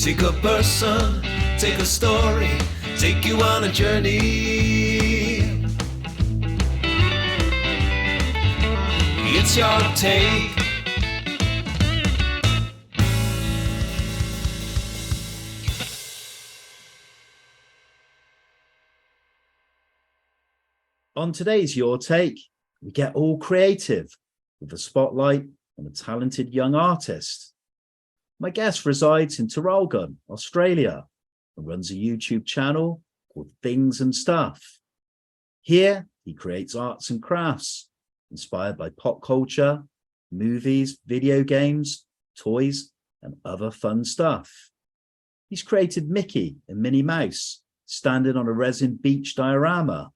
Take a person, take a story, take you on a journey. It's your take. On today's Your Take, we get all creative with a spotlight on a talented young artist. My guest resides in Traralgon, Australia, and runs a YouTube channel called Things and Stuff. Here, he creates arts and crafts inspired by pop culture, movies, video games, toys, and other fun stuff. He's created Mickey and Minnie Mouse standing on a resin beach diorama,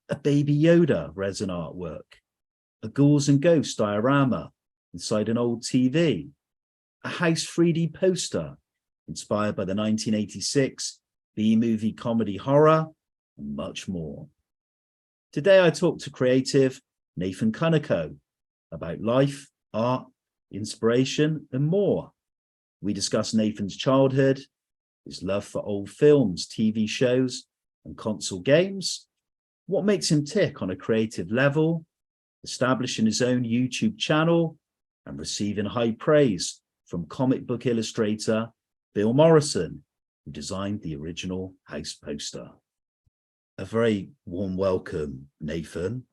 a baby Yoda resin artwork, a Ghouls and Ghosts diorama inside an old TV, a house 3D poster inspired by the 1986 B-movie comedy horror, and much more. Today I talk to creative Nathan Cunico about life, art, inspiration, and more. We discuss Nathan's childhood, his love for old films, TV shows, and console games, what makes him tick on a creative level, establishing his own YouTube channel, and receiving high praise from comic book illustrator Bill Morrison, who designed the original house poster. A very warm welcome, Nathan.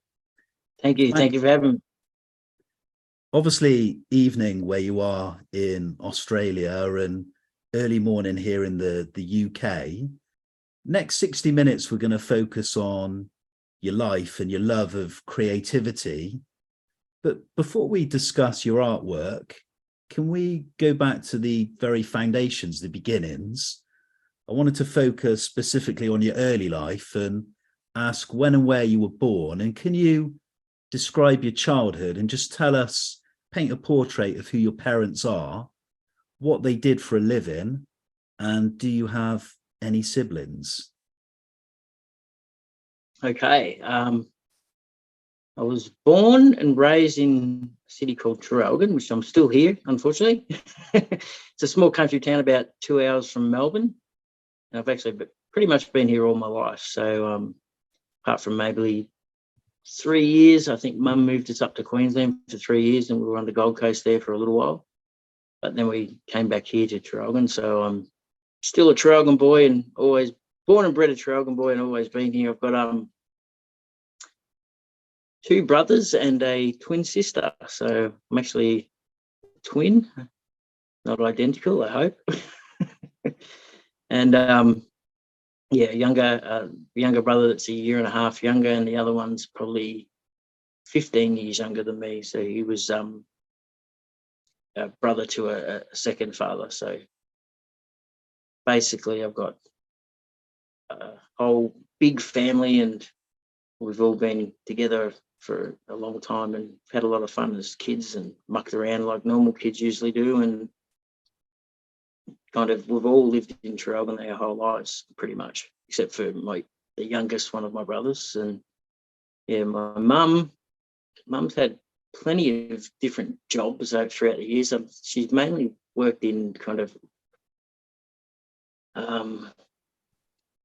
Thank you. Thank you for having me. Obviously, evening where you are in Australia and early morning here in the UK. Next 60 minutes, we're going to focus on your life and your love of creativity. But before we discuss your artwork, can we go back to the very foundations, the beginnings? I wanted to focus specifically on your early life and ask when and where you were born. And can you describe your childhood and just tell us, paint a portrait of who your parents are, what they did for a living, and do you have any siblings? Okay. I was born and raised in a city called Traralgon, which I'm still here, unfortunately. It's a small country town about 2 hours from Melbourne. And I've actually pretty much been here all my life. So apart from maybe 3 years, I think Mum moved us up to Queensland for 3 years and we were on the Gold Coast there for a little while. But then we came back here to Traralgon. So I'm still a Traralgon boy and always born and bred a Traralgon boy and always been here. I've got 2 brothers and a twin sister. So I'm actually a twin, not identical, I hope. And younger brother that's a year and a half younger, and the other one's probably 15 years younger than me. So he was a brother to a second father. So basically I've got a whole big family and we've all been together for a long time and had a lot of fun as kids and mucked around like normal kids usually do. And kind of, we've all lived in Traralgon our whole lives, pretty much, except for the youngest one of my brothers. And yeah, my mum's had plenty of different jobs throughout the years. She's mainly worked in kind of,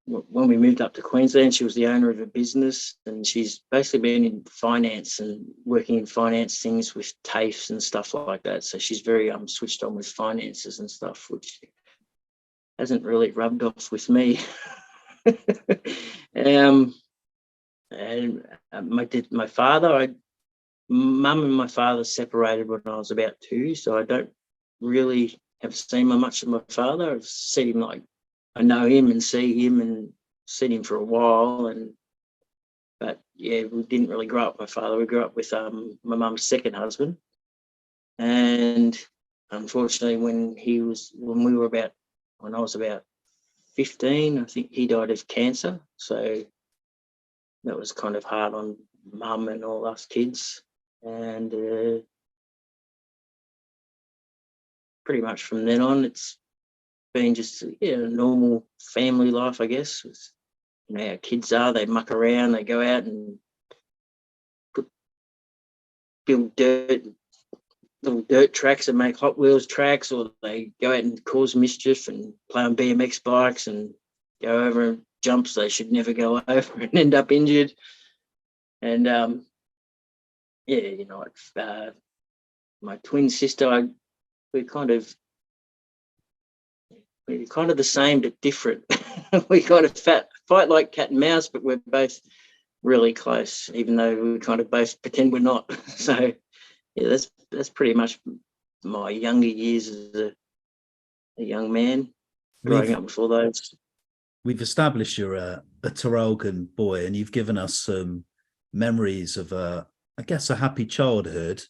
when we moved up to Queensland, she was the owner of a business and she's basically been in finance and working in finance things with TAFEs and stuff like that. So she's very switched on with finances and stuff, which hasn't really rubbed off with me. And my father, Mum and my father separated when I was about 2, so I don't really have seen much of my father. I've seen him I know him and see him and seen him for a while, but yeah, we didn't really grow up with my father. We grew up with my mum's second husband, and unfortunately, when I was about 15, I think he died of cancer. So that was kind of hard on Mum and all us kids, and pretty much from then on, it's been just a normal family life, I guess. With, how kids are, they muck around, they go out and build dirt, little dirt tracks and make Hot Wheels tracks, or they go out and cause mischief and play on BMX bikes and go over jumps they should never go over and end up injured. And my twin sister, we're kind of the same but different. We kind of fight like cat and mouse, but we're both really close, even though we kind of both pretend we're not. So yeah, that's pretty much my younger years as a young man, growing up with all those. We've established you're a Traralgon boy, and you've given us some memories of I guess a happy childhood,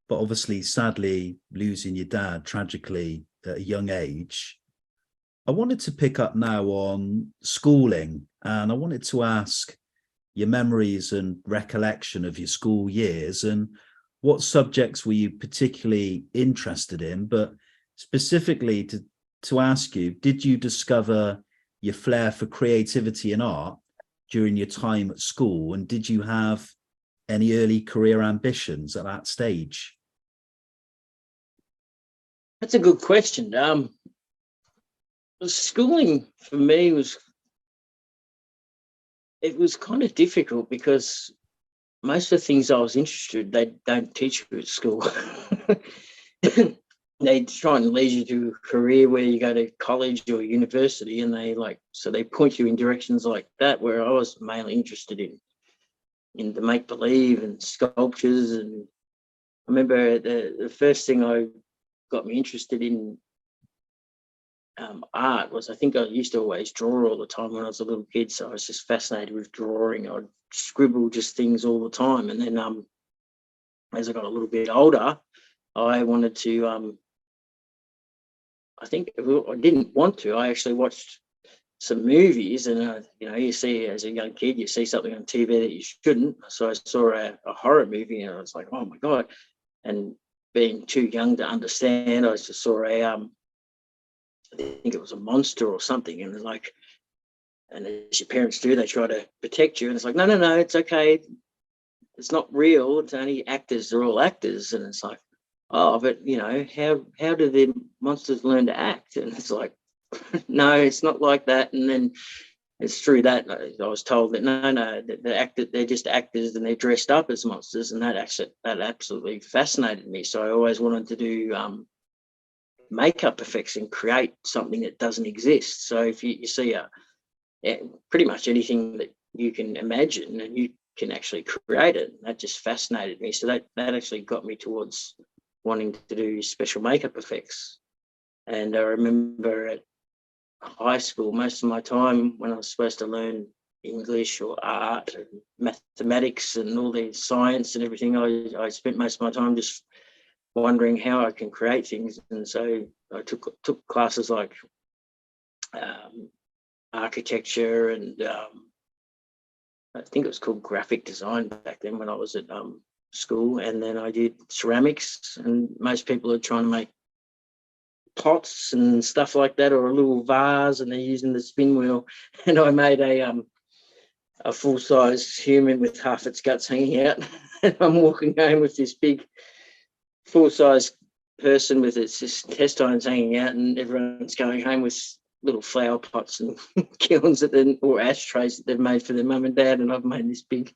but obviously sadly losing your dad tragically at a young age. I wanted to pick up now on schooling, and I wanted to ask your memories and recollection of your school years, and what subjects were you particularly interested in, but specifically to ask you, did you discover your flair for creativity and art during your time at school, and did you have any early career ambitions at that stage? That's a good question. Schooling for me was kind of difficult because most of the things I was interested in, they don't teach you at school. They try and lead you to a career where you go to college or university, and they point you in directions like that, where I was mainly interested in the make-believe and sculptures. And I remember the first thing I got me interested in art was, I think I used to always draw all the time when I was a little kid, so I was just fascinated with drawing. I'd scribble just things all the time. And then as I got a little bit older, I wanted to I didn't want to. I actually watched some movies, and you see, as a young kid, you see something on TV that you shouldn't. So I saw a horror movie, and I was like, oh my God. And being too young to understand, I just saw I think it was a monster or something, and and as your parents do, they try to protect you, and it's like, no, it's okay, it's not real, it's only actors, they're all actors. And it's like, oh, but how do the monsters learn to act? And it's like, no, it's not like that. And then it's through that I was told that no, they're just actors, and they're dressed up as monsters, and that absolutely fascinated me. So I always wanted to do makeup effects and create something that doesn't exist. So if you see pretty much anything that you can imagine, and you can actually create it, that just fascinated me. So that actually got me towards wanting to do special makeup effects. And I remember at high school, most of my time when I was supposed to learn English or art and mathematics and all the science and everything, I spent most of my time just wondering how I can create things. And so I took classes like architecture, and I think it was called graphic design back then when I was at school. And then I did ceramics, and most people are trying to make pots and stuff like that, or a little vase, and they're using the spin wheel. And I made a full-size human with half its guts hanging out. And I'm walking home with this big full-size person with its intestines hanging out, and everyone's going home with little flower pots and kilns or ashtrays that they've made for their mum and dad, and I've made this big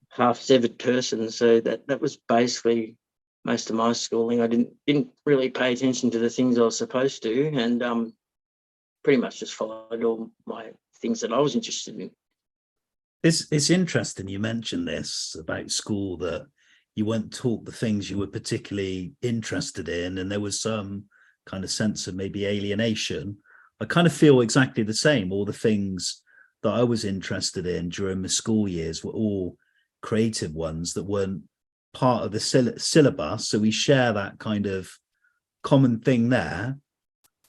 half-severed person. So that was basically most of my schooling. I didn't really pay attention to the things I was supposed to, and pretty much just followed all my things that I was interested in. It's interesting you mentioned this about school, that you weren't taught the things you were particularly interested in, and there was some kind of sense of maybe alienation. I kind of feel exactly the same. All the things that I was interested in during my school years were all creative ones that weren't part of the syllabus. So we share that kind of common thing there.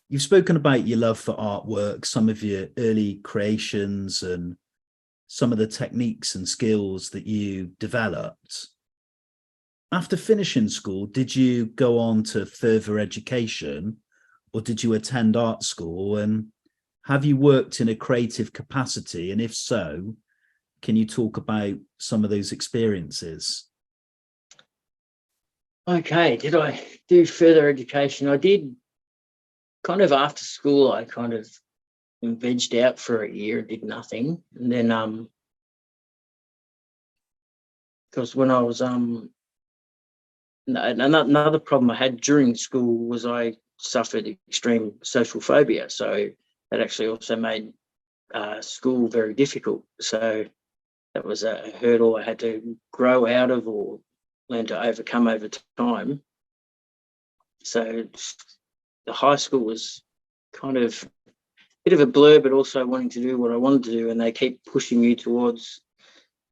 You've spoken about your love for artwork, some of your early creations, and some of the techniques and skills that you developed. After finishing school, did you go on to further education, or did you attend art school? And have you worked in a creative capacity? And if so, can you talk about some of those experiences? Okay, did I do further education? I did kind of after school. I kind of vegged out for a year, did nothing, and then because when I was another problem I had during school was I suffered extreme social phobia, so that actually also made school very difficult. So that was a hurdle I had to grow out of or learn to overcome over time. So the high school was kind of a bit of a blur, but also wanting to do what I wanted to do, and they keep pushing you towards,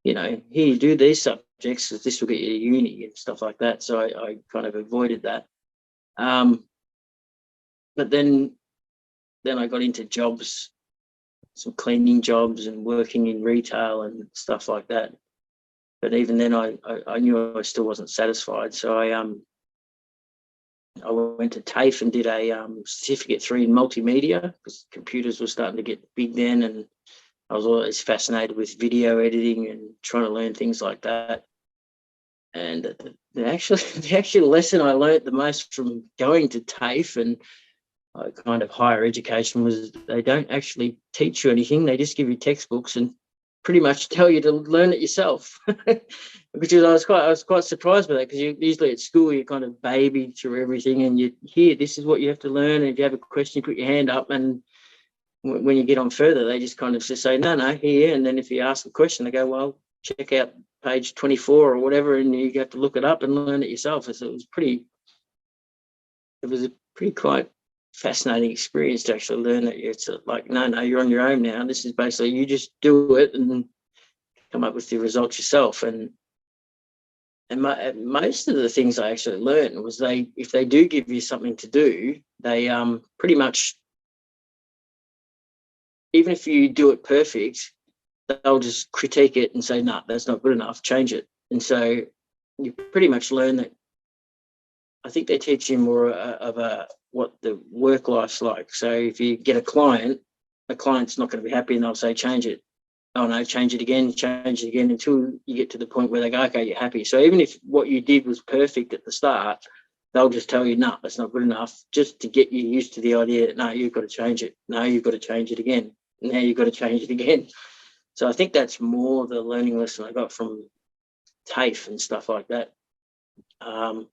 here you do these subjects, because this will get you to uni and stuff like that. So I kind of avoided that. But then I got into jobs, some cleaning jobs and working in retail and stuff like that. But even then, I knew I still wasn't satisfied. So I went to TAFE and did a certificate 3 in multimedia, because computers were starting to get big then, and I was always fascinated with video editing and trying to learn things like that. And the actual lesson I learned the most from going to TAFE and kind of higher education was they don't actually teach you anything. They just give you textbooks and pretty much tell you to learn it yourself. Which is, I was quite surprised by that, because usually at school you kind of baby through everything, and you hear this is what you have to learn, and if you have a question, you put your hand up, and when you get on further, they just kind of just say no here, and then if you ask a question, they go, well, check out page 24 or whatever, and you have to look it up and learn it yourself. So it was a pretty quite fascinating experience to actually learn that it's like, no, you're on your own now. This is basically you just do it and come up with the results yourself. And most of the things I actually learned was if they do give you something to do, they pretty much, even if you do it perfect, they'll just critique it and say, no, that's not good enough, change it. And so you pretty much learn that. I think they teach you more of what the work life's like. So if you get a client's not going to be happy, and they'll say, change it. Oh no, change it again, until you get to the point where they go, okay, you're happy. So even if what you did was perfect at the start, they'll just tell you, no, that's not good enough, just to get you used to the idea that, no, you've got to change it. No, you've got to change it again. Now you've got to change it again. So I think that's more the learning lesson I got from TAFE and stuff like that. And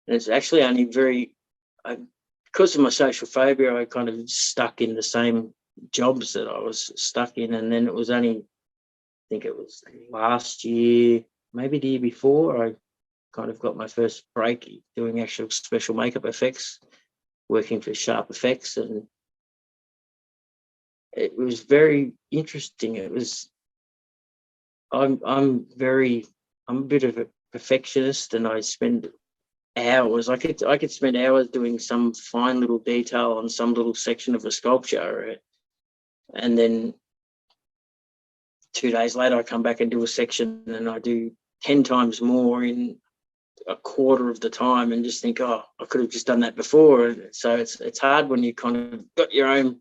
it's actually only because of my social phobia, I kind of stuck in the same jobs that I was stuck in. And then it was only, I think it was last year, maybe the year before, I kind of got my first break doing actual special makeup effects, working for Sharp Effects. And it was very interesting. I'm a bit of a perfectionist, and I spend hours. I could spend hours doing some fine little detail on some little section of a sculpture, and then 2 days later I come back and do a section, and I do 10 times more in a quarter of the time, and just think, oh, I could have just done that before. And so it's hard when you kind of got your own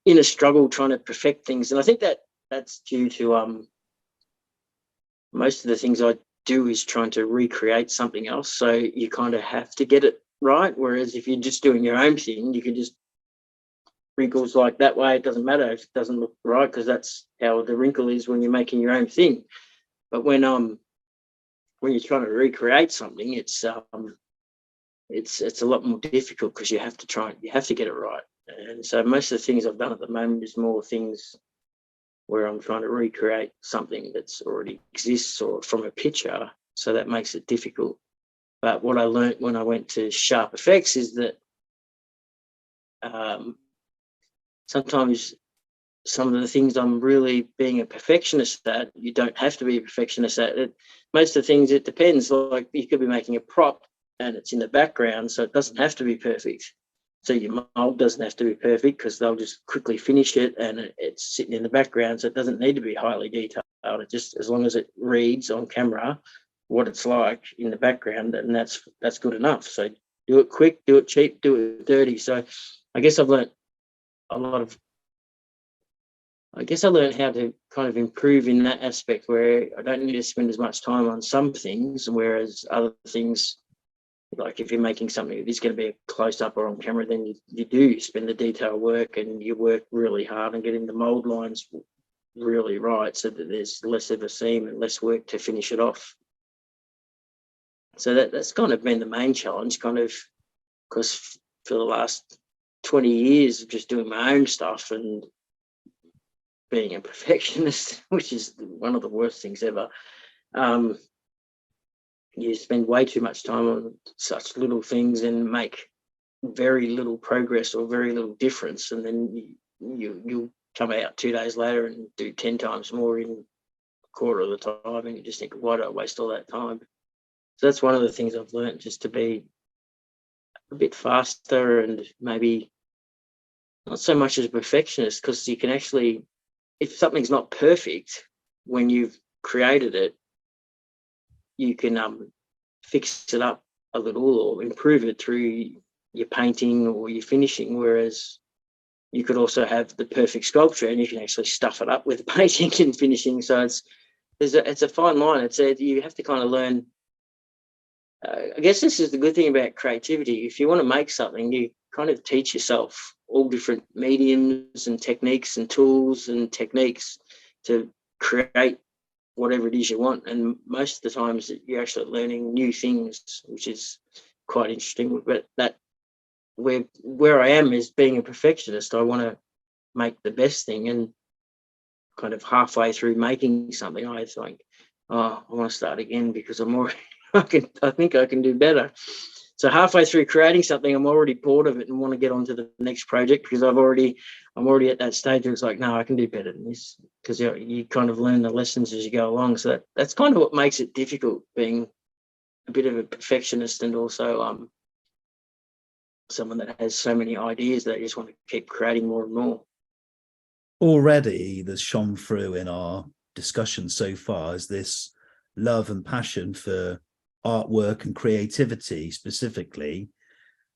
inner struggle trying to perfect things. And I think that's due to most of the things I do is trying to recreate something else. So you kind of have to get it right. Whereas if you're just doing your own thing, you can just wrinkles like that way. It doesn't matter if it doesn't look right, because that's how the wrinkle is when you're making your own thing. But when you're trying to recreate something, it's a lot more difficult, because you have to get it right. And so most of the things I've done at the moment is more things where I'm trying to recreate something that's already exists or from a picture. So that makes it difficult. But what I learned when I went to Sharp Effects is that sometimes some of the things I'm really being a perfectionist at, you don't have to be a perfectionist at it. Most of the things, it depends. Like you could be making a prop and it's in the background, so it doesn't have to be perfect. So your mold doesn't have to be perfect, because they'll just quickly finish it and it's sitting in the background, so it doesn't need to be highly detailed. It just, as long as it reads on camera what it's like in the background, and that's good enough. So do it quick, do it cheap, do it dirty. So I guess I've learned a lot I guess I learned how to kind of improve in that aspect, where I don't need to spend as much time on some things, whereas other things, like if you're making something that is going to be a close up or on camera, then you do spend the detail work and you work really hard on getting the mold lines really right, so that there's less of a seam and less work to finish it off. So that's kind of been the main challenge, kind of, because for the last 20 years of just doing my own stuff and being a perfectionist, which is one of the worst things ever. You spend way too much time on such little things and make very little progress or very little difference, and then you'll come out 2 days later and do 10 times more in a quarter of the time, and you just think, why did I waste all that time? So that's one of the things I've learned, just to be a bit faster and maybe not so much as a perfectionist, because you can actually, if something's not perfect when you've created it, you can fix it up a little or improve it through your painting or your finishing, whereas you could also have the perfect sculpture and you can actually stuff it up with painting and finishing. So it's a fine line. You have to kind of learn. I guess this is the good thing about creativity. If you want to make something, you kind of teach yourself all different mediums and techniques and tools and techniques to create whatever it is you want. And most of the times you're actually learning new things, which is quite interesting. But that where I am is being a perfectionist. I want to make the best thing, and kind of halfway through making something, I think, I want to start again, because I'm already I think I can do better. So halfway through creating something, I'm already bored of it and want to get on to the next project, because I'm already at that stage where it's like, no, I can do better than this, because you kind of learn the lessons as you go along. So that's kind of what makes it difficult, being a bit of a perfectionist and also someone that has so many ideas that you just want to keep creating more and more. Already that's shone through in our discussion so far is this love and passion for artwork and creativity specifically.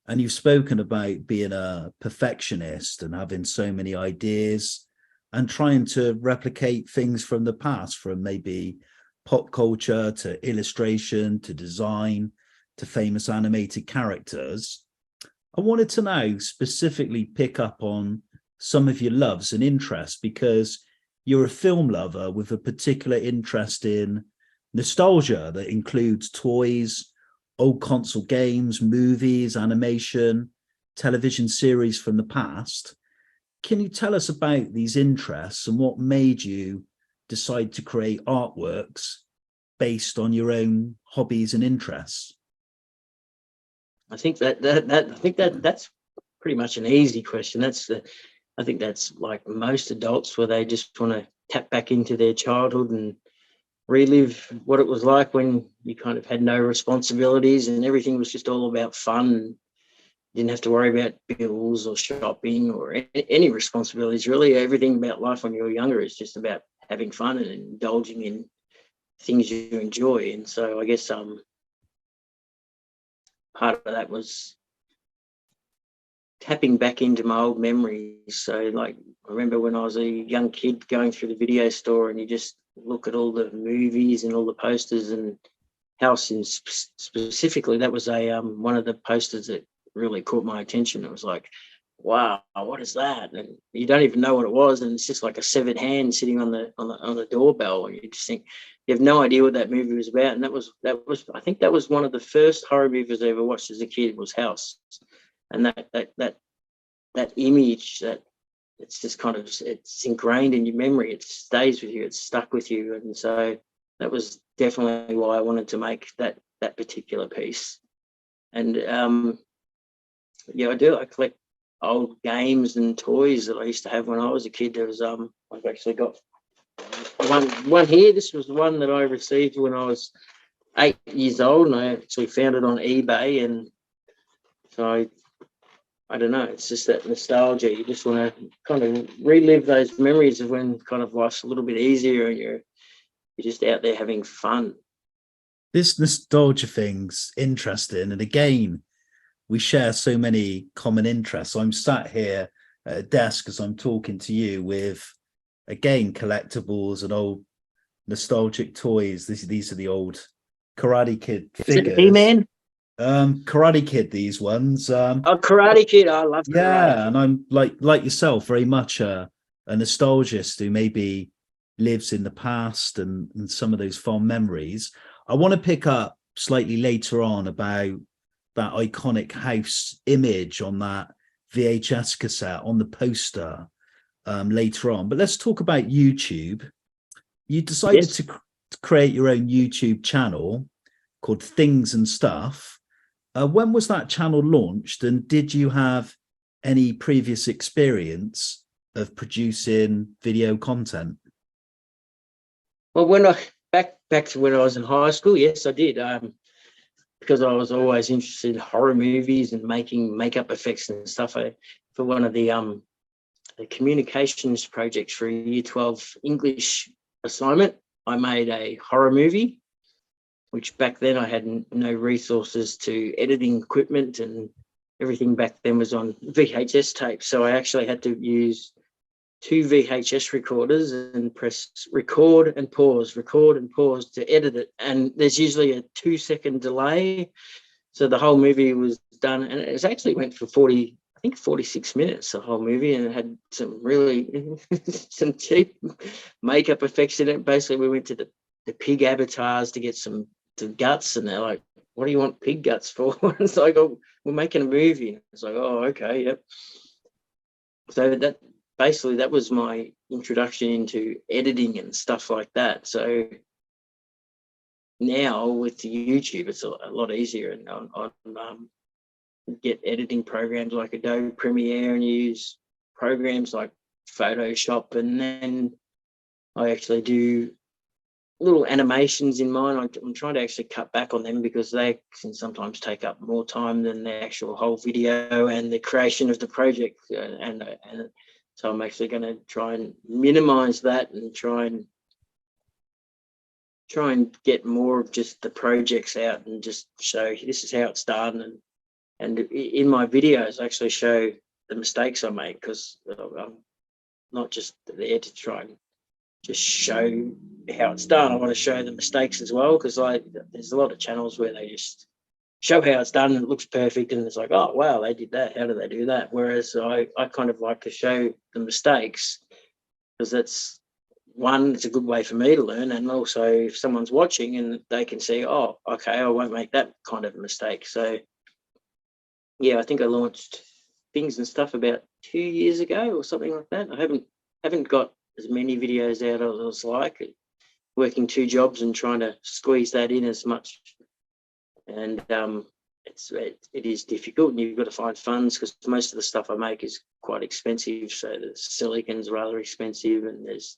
And you've spoken about being a perfectionist and having so many ideas and trying to replicate things from the past, from maybe pop culture to illustration to design to famous animated characters. I wanted to now specifically pick up on some of your loves and interests, because you're a film lover with a particular interest in nostalgia that includes toys, old console games, movies, animation, television series from the past. Can you tell us about these interests and what made you decide to create artworks based on your own hobbies and interests? I think that's pretty much an easy question. I think that's like most adults, where they just want to tap back into their childhood and relive what it was like when you kind of had no responsibilities and everything was just all about fun. You didn't have to worry about bills or shopping or any responsibilities, really. Everything about life when you were younger is just about having fun and indulging in things you enjoy. And so I guess part of that was tapping back into my old memories. So, like, I remember when I was a young kid going through the video store and you just look at all the movies and all the posters, and House in specifically, that was one of the posters that really caught my attention. It was like, wow, what is that? And you don't even know what it was, and it's just like a severed hand sitting on the doorbell, and you just think you have no idea what that movie was about. And that was I think that was one of the first horror movies I ever watched as a kid, was House. And that image, that it's just kind of, it's ingrained in your memory. It stays with you. It's stuck with you. And so that was definitely why I wanted to make that particular piece. And I do. I collect old games and toys that I used to have when I was a kid. There was I've actually got one here. This was the one that I received when I was 8 years old, and I actually found it on eBay. And so I don't know, it's just that nostalgia. You just want to kind of relive those memories of when kind of life's a little bit easier and you're just out there having fun. This nostalgia thing's interesting. And again, we share so many common interests. I'm sat here at a desk as I'm talking to you with again, collectibles and old nostalgic toys. These are the old Karate Kid Is it figures. He-Man? Karate Kid, these ones. Oh, Karate Kid. I love Karate Yeah, Kid. and I'm like yourself, very much a nostalgist who maybe lives in the past and some of those fond memories. I want to pick up slightly later on about that iconic house image on that VHS cassette on the poster later on. But let's talk about YouTube. You decided Yes. to create your own YouTube channel called Things and Stuff. When was that channel launched, and did you have any previous experience of producing video content? Well, when I back to when I was in high school, yes, I did. Because I was always interested in horror movies and making makeup effects and stuff. For one of the communications projects for a Year 12 English assignment, I made a horror movie, which back then I had no resources to editing equipment, and everything back then was on VHS tape. So I actually had to use 2 VHS recorders and press record and pause to edit it. And there's usually a 2-second delay. So the whole movie was done, and it actually went for 46 minutes, the whole movie, and it had some really some cheap makeup effects in it. Basically, we went to the pig abattoirs to get some guts, and they're like, what do you want pig guts for? It's like, oh, we're making a movie. It's like, oh, okay, yep. So that was my introduction into editing and stuff like that. So now with the YouTube, it's a lot easier, and on get editing programs like Adobe Premiere and use programs like Photoshop, and then I actually do little animations in mine. I'm trying to actually cut back on them because they can sometimes take up more time than the actual whole video and the creation of the project. And so I'm actually going to try and minimize that and try and get more of just the projects out and just show this is how it's done. And in my videos, I actually show the mistakes I make, because I'm not just there to try and just show how it's done. I want to show the mistakes as well, because there's a lot of channels where they just show how it's done and it looks perfect, and it's like, oh wow, they did that, how did they do that? Whereas I kind of like to show the mistakes, because that's one, it's a good way for me to learn, and also if someone's watching and they can see, oh okay, I won't make that kind of mistake. So yeah, I think I launched Things and Stuff about 2 years ago or something like that. I haven't got as many videos out as I like, working 2 jobs and trying to squeeze that in as much. And it is difficult, and you've got to find funds, because most of the stuff I make is quite expensive. So the silicon's rather expensive, and there's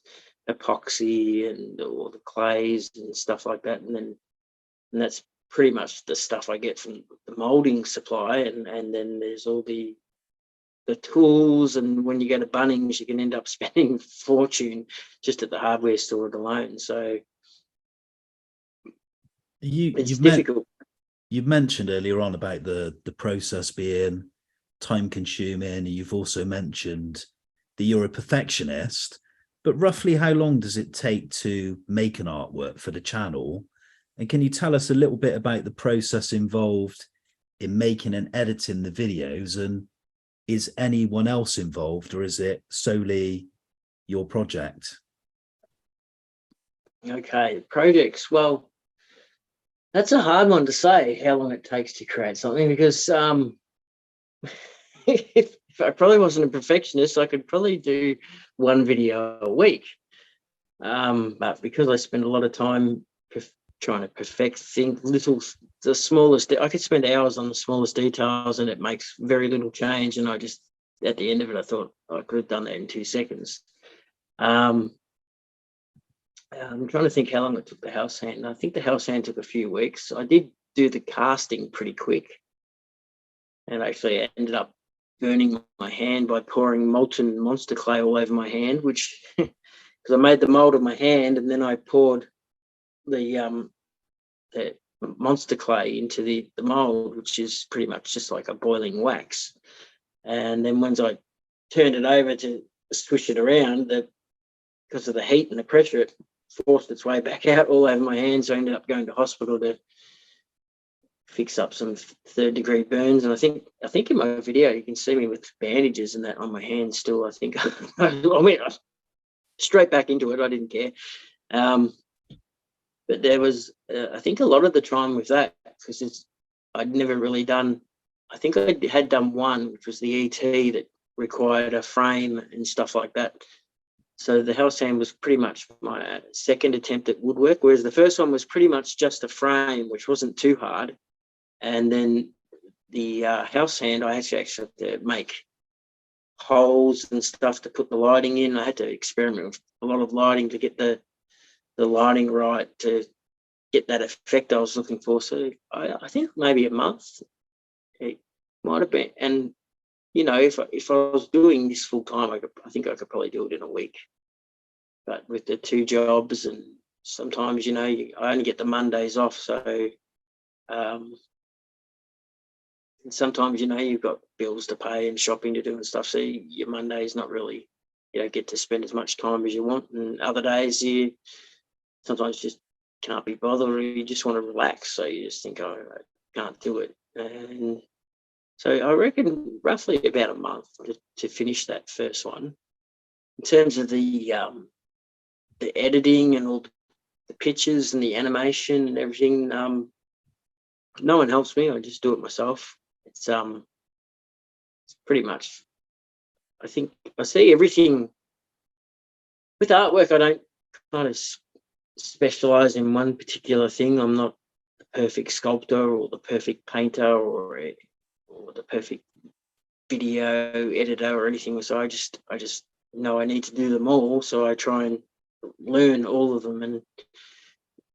epoxy and all the clays and stuff like that. And that's pretty much the stuff I get from the molding supply. And then there's all the tools, and when you go to Bunnings, you can end up spending a fortune just at the hardware store alone. So it's difficult. You've mentioned earlier on about the process being time consuming. You've also mentioned that you're a perfectionist, but roughly how long does it take to make an artwork for the channel? And can you tell us a little bit about the process involved in making and editing the videos? And is anyone else involved, or is it solely your project? Okay, projects. Well, that's a hard one to say, how long it takes to create something, because if I probably wasn't a perfectionist, I could probably do 1 video a week. But because I spend a lot of time trying to perfect things, the smallest, I could spend hours on the smallest details and it makes very little change. And I just, at the end of it, I thought I could have done that in 2 seconds. I'm trying to think how long it took the house hand. I think the house hand took a few weeks. I did do the casting pretty quick, and actually I ended up burning my hand by pouring molten monster clay all over my hand, which because I made the mold of my hand and then I poured the monster clay into the mold, which is pretty much just like a boiling wax. And then once I turned it over to swish it around, the because of the heat and the pressure, it forced its way back out all over my hands. So I ended up going to hospital to fix up some 3rd-degree burns. And I think in my video you can see me with bandages and that on my hands still. I think I went straight back into it. I didn't care. But there was, I think, a lot of the time with that, because I'd never really done. I think I had done one, which was the ET, that required a frame and stuff like that. So the house hand was pretty much my second attempt at woodwork, whereas the first one was pretty much just a frame, which wasn't too hard. And then the house hand, I actually had to make holes and stuff to put the lighting in. I had to experiment with a lot of lighting to get the lighting right, to get that effect I was looking for. So I think maybe a month it might have been. And, you know, if I was doing this full time, I think I could probably do it in a week. But with the 2 jobs, and sometimes, you know, I only get the Mondays off. So and sometimes, you know, you've got bills to pay and shopping to do and stuff. So your Monday is not really, you don't get to spend as much time as you want. And other days you sometimes just can't be bothered, or you just want to relax. So you just think, oh, I can't do it. And so I reckon roughly about a month to finish that first one. In terms of the editing and all the pictures and the animation and everything, no one helps me. I just do it myself. It's pretty much, I think I see everything with artwork. I don't kind of specialize in one particular thing. I'm not the perfect sculptor or the perfect painter or the perfect video editor or anything. So I just know I need to do them all. So I try and learn all of them and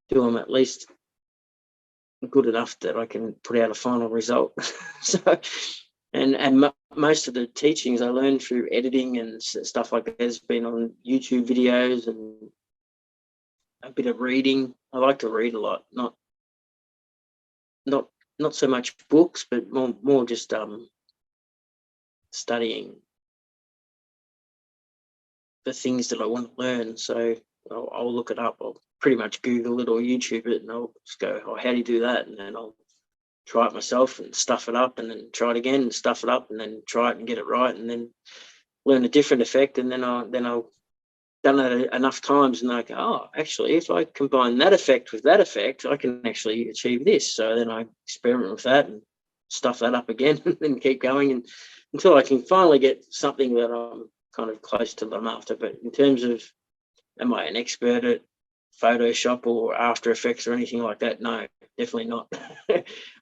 do them at least good enough that I can put out a final result. So, and most of the teachings I learned through editing and stuff like that has been on YouTube videos and a bit of reading. I like to read a lot, not so much books, but more just studying the things that I want to learn. So I'll look it up. I'll pretty much Google it or YouTube it, and I'll just go, oh, how do you do that? And then I'll try it myself and stuff it up, and then try it again and stuff it up, and then try it and get it right, and then learn a different effect. And then I'll done it enough times, and I go, oh, actually, if I combine that effect with that effect, I can actually achieve this. So then I experiment with that and stuff that up again, and then keep going, and until I can finally get something that I'm kind of close to them after. But in terms of, am I an expert at Photoshop or After Effects or anything like that? No, definitely not.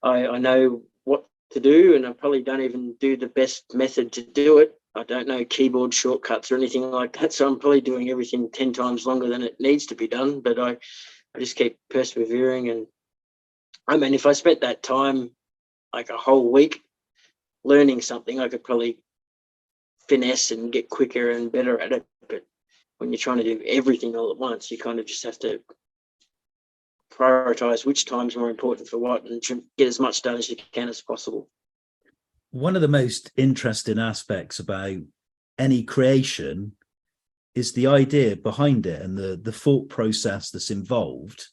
I know what to do, and I probably don't even do the best method to do it. I don't know keyboard shortcuts or anything like that, so I'm probably doing everything 10 times longer than it needs to be done. But I just keep persevering. And I mean, if I spent that time, like a whole week, learning something, I could probably finesse and get quicker and better at it. But when you're trying to do everything all at once, you kind of just have to prioritize which time's more important for what, and get as much done as you can as possible. One of the most interesting aspects about any creation is the idea behind it and the thought process that's involved.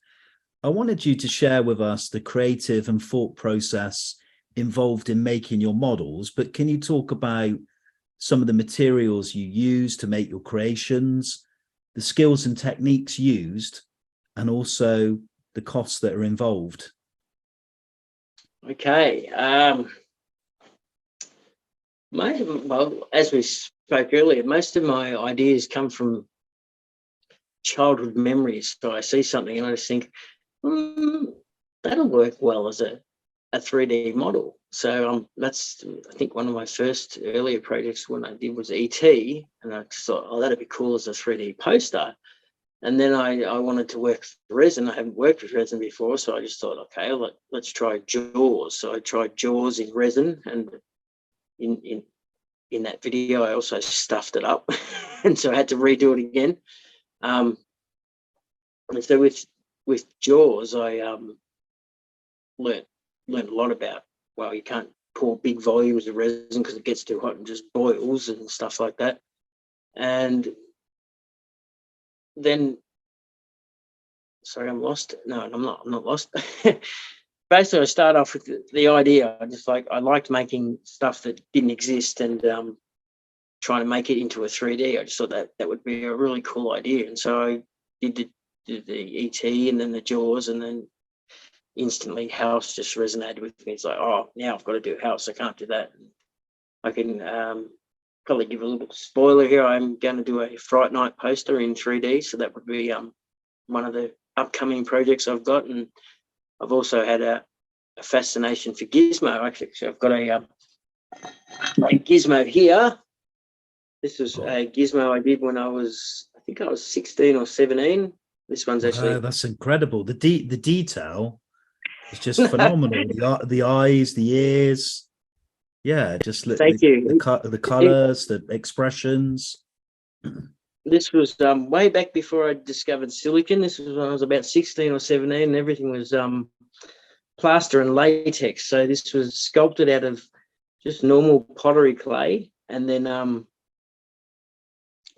I wanted you to share with us the creative and thought process involved in making your models, but can you talk about some of the materials you use to make your creations, the skills and techniques used, and also the costs that are involved? Okay. Well, as we spoke earlier, most of my ideas come from childhood memories. So I see something and I just think, that'll work well as a 3D model. So that's, I think, one of my first earlier projects when I did was ET, and I just thought, oh, that'd be cool as a 3D poster. And then I wanted to work with resin. I haven't worked with resin before, so I just thought, okay, let's try Jaws. So I tried Jaws in resin, and in that video I also stuffed it up, and so I had to redo it again. And so with Jaws, I learned a lot about, well, you can't pour big volumes of resin because it gets too hot and just boils and stuff like that. And then, sorry, I'm lost. No, I'm not lost. Basically, I started off with the idea. I liked making stuff that didn't exist and trying to make it into a 3D. I just thought that would be a really cool idea. And so I did the E.T. and then the Jaws, and then instantly House just resonated with me. It's like, oh, now I've got to do House. I can't do that. I can probably give a little spoiler here. I'm going to do a Fright Night poster in 3D. So that would be one of the upcoming projects I've got. And I've also had a fascination for Gizmo. Actually, so I've got a Gizmo here. This was a Gizmo I did when I think I was 16 or 17. This one's actually... that's incredible. The detail is just phenomenal. The eyes, the ears. Yeah, just Thank you. The colors, the expressions. This was way back before I discovered silicon. This was when I was about 16 or 17, and everything was plaster and latex. So this was sculpted out of just normal pottery clay, and then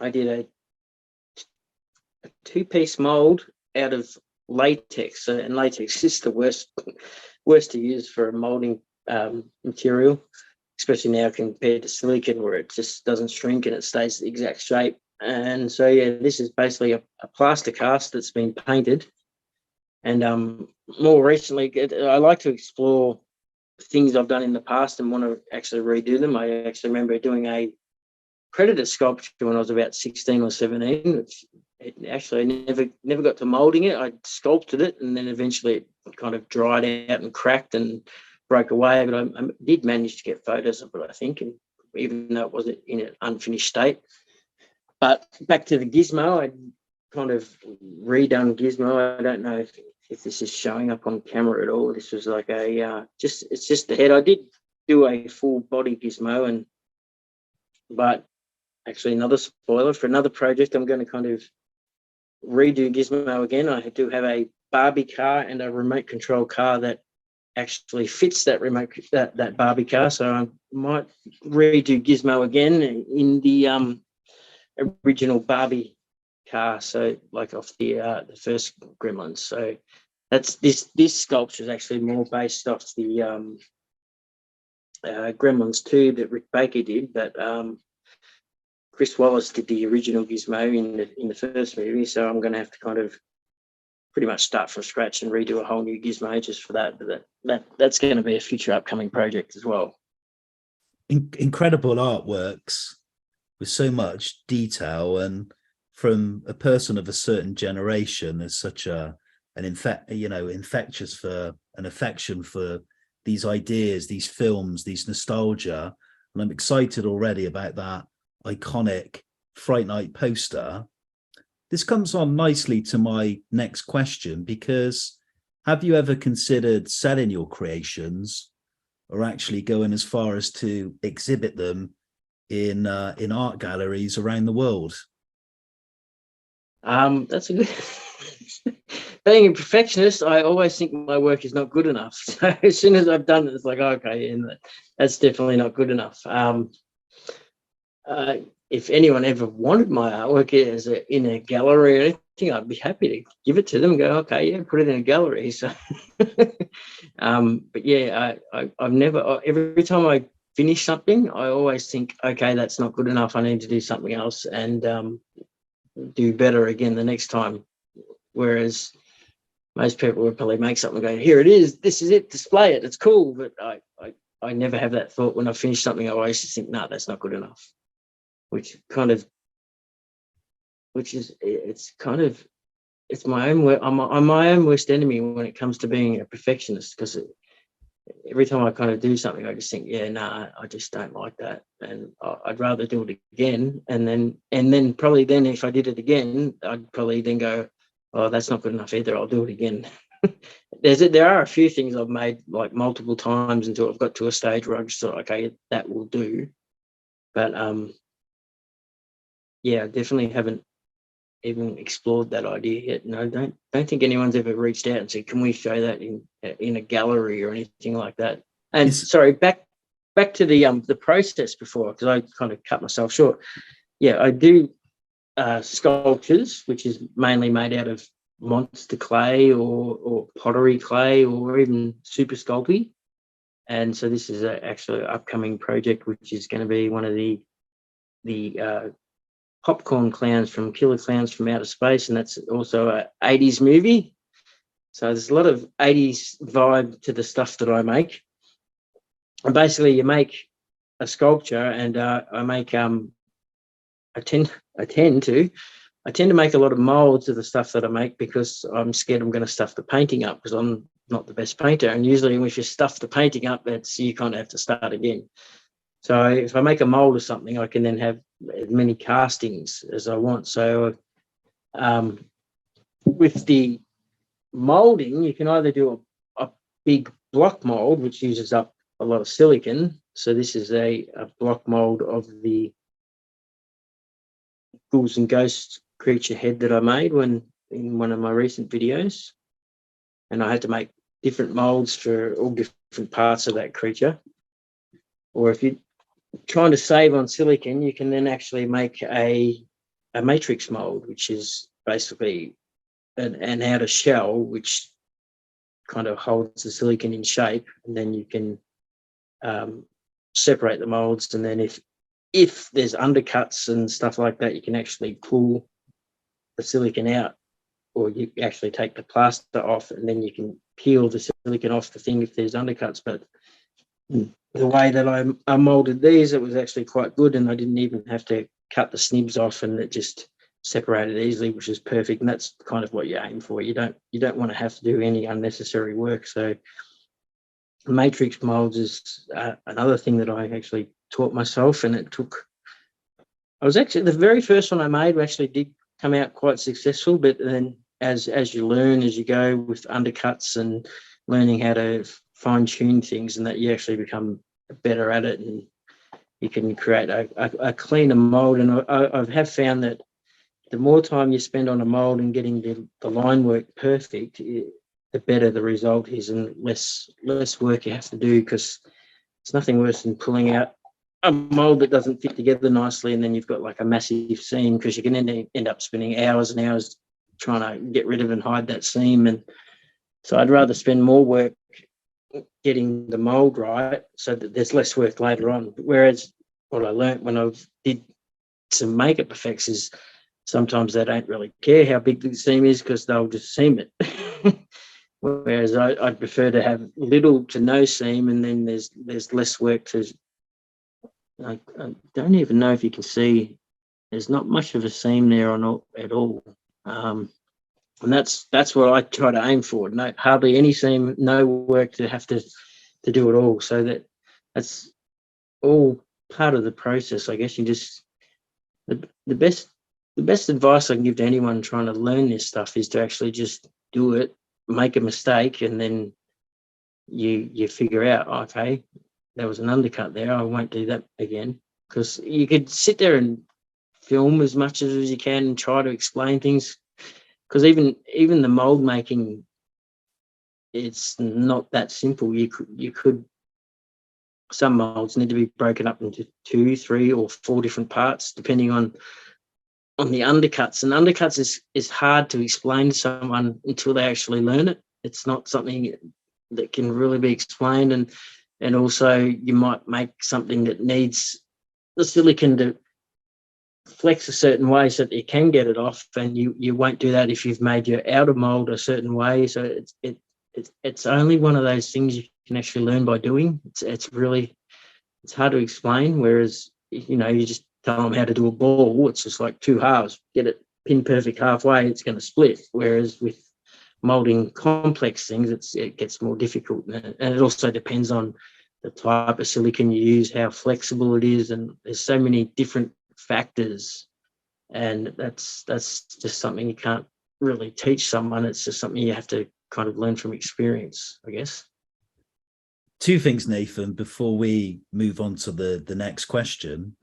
I did a two-piece mold out of latex. And latex is the worst to use for a molding material, especially now compared to silicon, where it just doesn't shrink and it stays the exact shape. And so, yeah, this is basically a plaster cast that's been painted. And more recently, I like to explore things I've done in the past and want to actually redo them. I actually remember doing a Predator sculpture when I was about 16 or 17, which I never got to molding it. I sculpted it, and then eventually it kind of dried out and cracked and broke away. But I did manage to get photos of it, I think, and even though it was in an unfinished state. But back to the Gizmo, I kind of redone Gizmo. I don't know if this is showing up on camera at all. This was like it's just the head. I did do a full body Gizmo, but actually another spoiler for another project, I'm going to kind of redo Gizmo again. I do have a Barbie car and a remote control car that actually fits that that Barbie car. So I might redo Gizmo again in the original Barbie car, so like off the first Gremlins. So that's this sculpture is actually more based off the Gremlins 2 that Rick Baker did, but Chris Wallace did the original Gizmo in the first movie. So I'm going to have to kind of pretty much start from scratch and redo a whole new Gizmo just for that. But that's going to be a future upcoming project as well. Incredible artworks with so much detail, and from a person of a certain generation, there's such an infectious for an affection for these ideas, these films, these nostalgia. And I'm excited already about that iconic Fright Night poster. This comes on nicely to my next question, because have you ever considered selling your creations or actually going as far as to exhibit them in art galleries around the world? That's a good... Being a perfectionist, I always think my work is not good enough. So as soon as I've done it, it's like, okay, and that's definitely not good enough. If anyone ever wanted my artwork in a gallery or anything, I'd be happy to give it to them and go, okay, yeah, put it in a gallery. So, but yeah, I've never, every time I finish something, I always think, okay, that's not good enough. I need to do something else and do better again the next time. Whereas most people would probably make something and go, here it is, this is it, display it, it's cool. But I never have that thought when I finish something. I always just think, no, that's not good enough. It's my own work. I'm my own worst enemy when it comes to being a perfectionist, because every time I kind of do something, I just think, yeah, nah, I just don't like that, and I'd rather do it again. And then probably then if I did it again, I'd probably then go, oh, that's not good enough either, I'll do it again. There are a few things I've made like multiple times until I've got to a stage where I just thought, okay, that will do. But yeah, I definitely haven't even explored that idea yet. No, don't think anyone's ever reached out and said, can we show that in a gallery or anything like that? And sorry, back to the process before, because I kind of cut myself short. Yeah, I do sculptures, which is mainly made out of monster clay or pottery clay or even super sculpey. And so this is actually an upcoming project, which is going to be one of the popcorn clowns from Killer Clowns from Outer Space, and that's also an 80s movie. So there's a lot of 80s vibe to the stuff that I make. And basically you make a sculpture, and I make I tend to make a lot of molds of the stuff that I make because I'm scared I'm going to stuff the painting up, because I'm not the best painter. And usually if you stuff the painting up, that's, you kind of have to start again. So if I make a mold of something, I can then have as many castings as I want. So with the molding, you can either do a big block mold, which uses up a lot of silicon. So this is a block mold of the Ghouls and Ghosts creature head that I made in one of my recent videos. And I had to make different molds for all different parts of that creature. Or if you're trying to save on silicon, you can then actually make a matrix mold, which is basically an outer shell which kind of holds the silicon in shape, and then you can separate the molds. And then if there's undercuts and stuff like that, you can actually pull the silicon out, or you actually take the plaster off, and then you can peel the silicon off the thing if there's undercuts. But the way that I molded these, it was actually quite good, and I didn't even have to cut the snibs off, and it just separated easily, which is perfect. And that's kind of what you aim for. You don't want to have to do any unnecessary work. So matrix molds is another thing that I actually taught myself, and I was actually, the very first one I made actually did come out quite successful, but then as you learn, as you go with undercuts and learning how to fine tune things, and that you actually become better at it, and you can create a cleaner mold. And I have found that the more time you spend on a mold and getting the line work perfect, the better the result is, and less work you have to do, because it's nothing worse than pulling out a mold that doesn't fit together nicely, and then you've got like a massive seam, because you can end up spending hours and hours trying to get rid of and hide that seam. And so I'd rather spend more work getting the mold right so that there's less work later on. Whereas what I learned when I did some makeup effects is sometimes they don't really care how big the seam is, because they'll just seam it. Whereas I'd prefer to have little to no seam, and then there's less work to. I don't even know if you can see. There's not much of a seam there at all, and that's what I try to aim for. No, hardly any seam, no work to have to do it all. So that's all part of the process, I guess. You just the best advice I can give to anyone trying to learn this stuff is to actually just do it, make a mistake, and then you figure out, okay, there was an undercut there, I won't do that again. Because you could sit there and film as much as you can and try to explain things, because even the mold making, it's not that simple. You could some molds need to be broken up into 2, 3, or 4 different parts depending on the undercuts. And undercuts is hard to explain to someone until they actually learn it. It's not something that can really be explained. And also you might make something that needs the silicon to flex a certain way so that you can get it off, and you won't do that if you've made your outer mold a certain way. So it's only one of those things you can actually learn by doing. It's hard to explain. Whereas, you just tell them how to do a ball, it's just like 2 halves, get it pin perfect halfway, it's going to split. Whereas with molding complex things, it gets more difficult, and it also depends on the type of silicon you use, how flexible it is, and there's so many different factors. And that's just something you can't really teach someone. It's just something you have to kind of learn from experience, I guess. 2 things, Nathan, before we move on to the next question.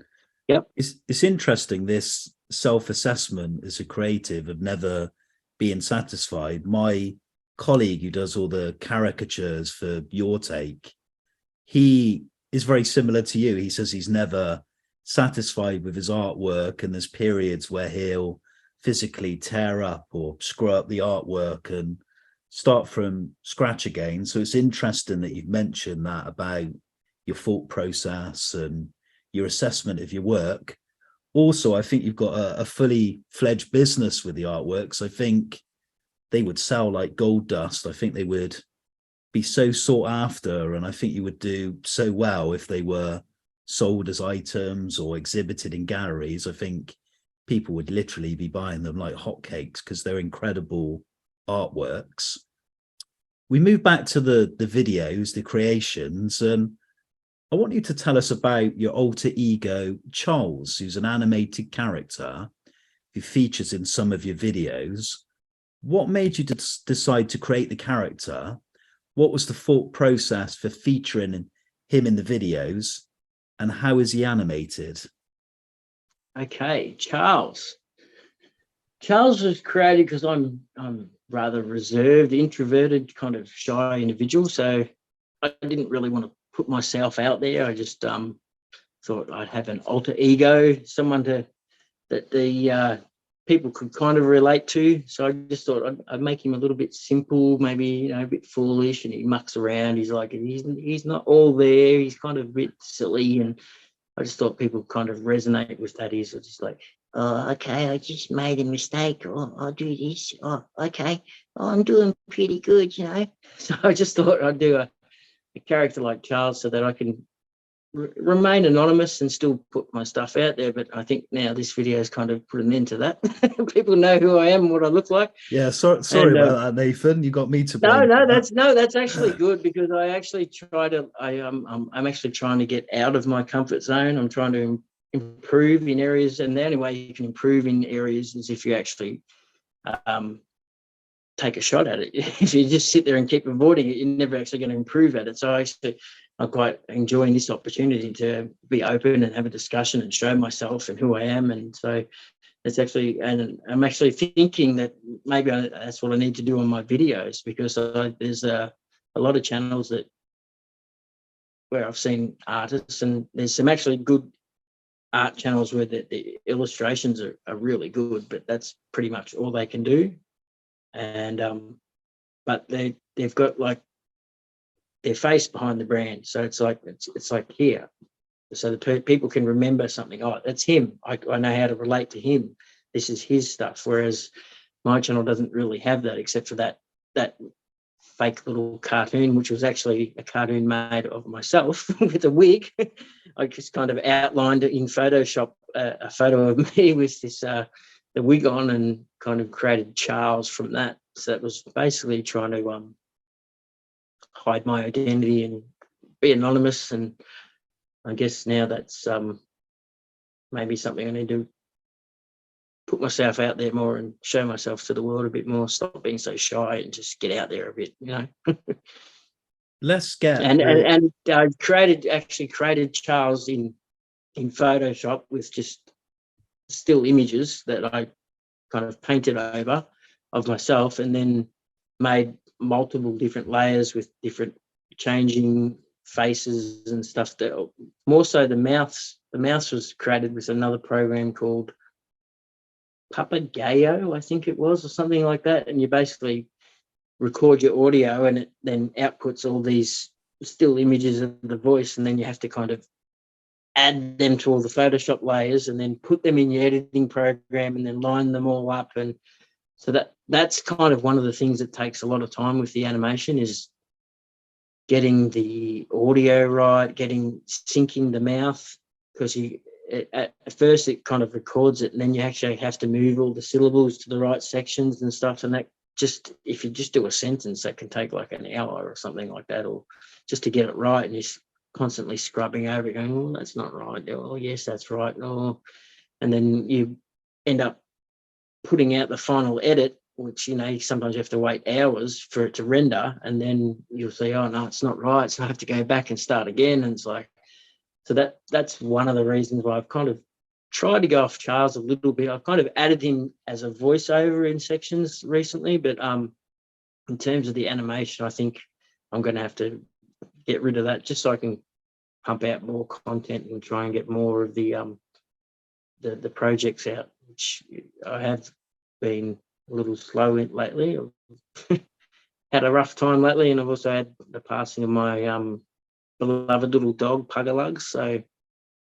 Yep. It's interesting, this self-assessment as a creative of never being satisfied. My colleague who does all the caricatures for Your Take, he is very similar to you. He says he's never satisfied with his artwork, and there's periods where he'll physically tear up or screw up the artwork and start from scratch again. So it's interesting that you've mentioned that about your thought process and your assessment of your work. Also, I think you've got a fully fledged business with the artworks. I think they would sell like gold dust. I think they would be so sought after, and I think you would do so well if they were sold as items or exhibited in galleries. I think people would literally be buying them like hotcakes because they're incredible artworks. We move back to the videos, the creations, and I want you to tell us about your alter ego, Charles, who's an animated character who features in some of your videos. What made you decide to create the character? What was the thought process for featuring him in the videos? And how is he animated? Okay, Charles. Charles was created because I'm rather reserved, introverted, kind of shy individual. So I didn't really want to put myself out there. I just thought I'd have an alter ego, someone that the people could kind of relate to. So I just thought I'd make him a little bit simple, maybe, a bit foolish, and he mucks around. He's like, he's not all there. He's kind of a bit silly, and I just thought people kind of resonate with that. He's just like, oh, okay, I just made a mistake. Oh, I'll do this. Oh, okay. Oh, I'm doing pretty good, So I just thought I'd do a character like Charles so that I can remain anonymous and still put my stuff out there. But I think now this video has kind of put an end to that. People know who I am, what I look like. Yeah, sorry about that, Nathan. You got me to blame. That's actually good, because I actually I'm actually trying to get out of my comfort zone. I'm trying to improve in areas, and the only way you can improve in areas is if you actually take a shot at it. If you just sit there and keep avoiding it, you're never actually going to improve at it. So I'm quite enjoying this opportunity to be open and have a discussion and show myself and who I am. And so it's actually, and I'm actually thinking that maybe that's what I need to do on my videos, because there's a lot of channels where I've seen artists, and there's some actually good art channels where the illustrations are really good, but that's pretty much all they can do. And but they've got like their face behind the brand, so it's like here, so the people can remember something. Oh, that's him. I know how to relate to him. This is his stuff. Whereas my channel doesn't really have that, except for that fake little cartoon, which was actually a cartoon made of myself with a wig. I just kind of outlined it in Photoshop, a photo of me with this the wig on, and kind of created Charles from that. So that was basically trying to hide my identity and be anonymous. And I guess now that's maybe something I need to put myself out there more and show myself to the world a bit more. Stop being so shy and just get out there a bit, Let's get and I created Charles in Photoshop with just still images that I kind of painted over of myself, and then made multiple different layers with different changing faces and stuff. That more so the mouse was created with another program called Papagayo, I think it was, or something like that. And you basically record your audio, and it then outputs all these still images of the voice, and then you have to kind of add them to all the Photoshop layers and then put them in your editing program and then line them all up. And so that's kind of one of the things that takes a lot of time with the animation, is getting the audio right, syncing the mouth, because at first it kind of records it, and then you actually have to move all the syllables to the right sections and stuff. And that if you just do a sentence, that can take like an hour or something like that, or just to get it right. And you're constantly scrubbing over it, going, oh, that's not right. Oh, yes, that's right. Oh, and then you end up putting out the final edit, which, sometimes you have to wait hours for it to render, and then you'll say, oh, no, it's not right. So I have to go back and start again. And it's like, so that's one of the reasons why I've kind of tried to go off Charles a little bit. I've kind of added him as a voiceover in sections recently, but in terms of the animation, I think I'm going to have to get rid of that, just so I can pump out more content and try and get more of the projects out, which I have been a little slow in lately. I've had a rough time lately, and I've also had the passing of my beloved little dog, Pugalug. So,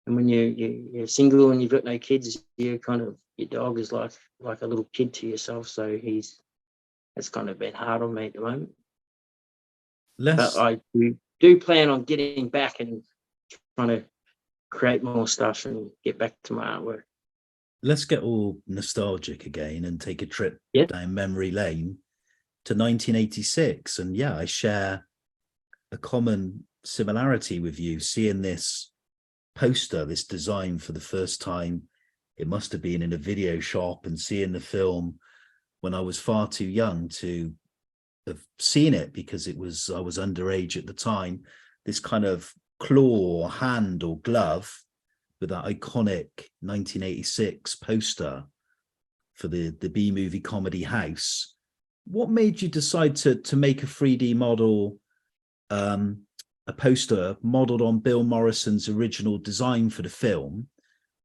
and when you're single and you've got no kids, your dog is like a little kid to yourself. So it's kind of been hard on me at the moment. But I do plan on getting back and trying to create more stuff and get back to my artwork. Let's get all nostalgic again and take a trip down memory lane to 1986. And yeah, I share a common similarity with you, seeing this poster, this design for the first time. It must have been in a video shop, and seeing the film when I was far too young to have seen it, because I was underage at the time. This kind of claw, hand or glove with that iconic 1986 poster for the B-movie comedy House. What made you decide to make a 3D model, a poster modeled on Bill Morrison's original design for the film?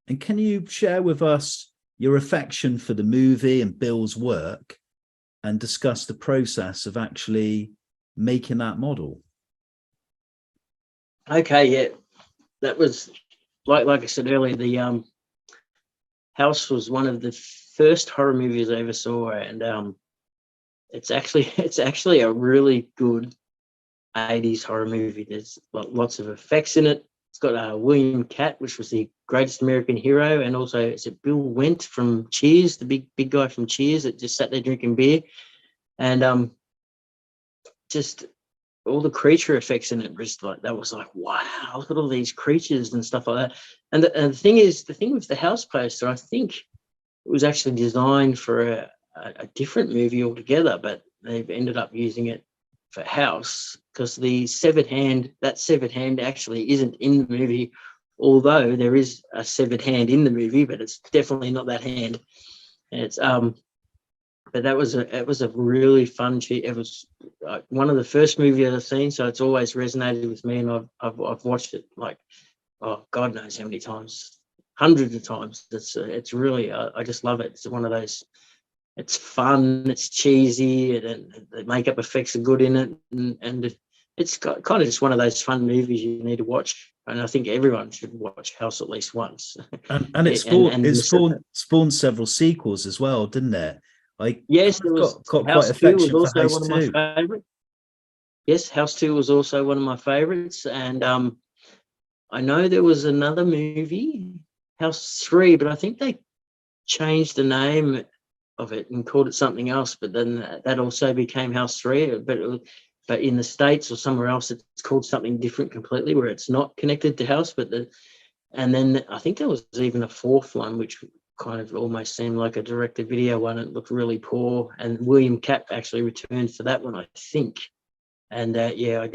And can you share with us your affection for the movie and Bill's work, and discuss the process of actually making that model? Okay, yeah, that was like I said earlier. The House was one of the first horror movies I ever saw, and it's actually a really good 80s horror movie. There's lots of effects in it. It's got William Catt, which was the greatest American hero, and also is it Bill Wendt from Cheers, the big guy from Cheers that just sat there drinking beer, and just all the creature effects in it was like wow, look at all these creatures and stuff like that. And the thing with the House poster, I think it was actually designed for a different movie altogether, but they've ended up using it for House because that severed hand actually isn't in the movie, although there is a severed hand in the movie, but it's definitely not that hand. And it's but it was a really fun. It was one of the first movies I've seen, so it's always resonated with me, and I've watched it like, oh, God knows how many times, hundreds of times. It's really I just love it. It's one of those. It's fun, it's cheesy, and the makeup effects are good in it, and it's kind of just one of those fun movies you need to watch. And I think everyone should watch House at least once. And it spawned several sequels as well, didn't it? Yes, there was got House quite 2 was affection for also House one of 2. my favorites. Yes, House 2 was also one of my favorites, and I know there was another movie, House 3, but I think they changed the name of it and called it something else, but then that also became House 3, but in the States or somewhere else it's called something different completely, where it's not connected to House. And then I think there was even a fourth one which kind of almost seemed like a direct-to-video one. It looked really poor, and William Catt actually returned for that one, I think. And yeah, I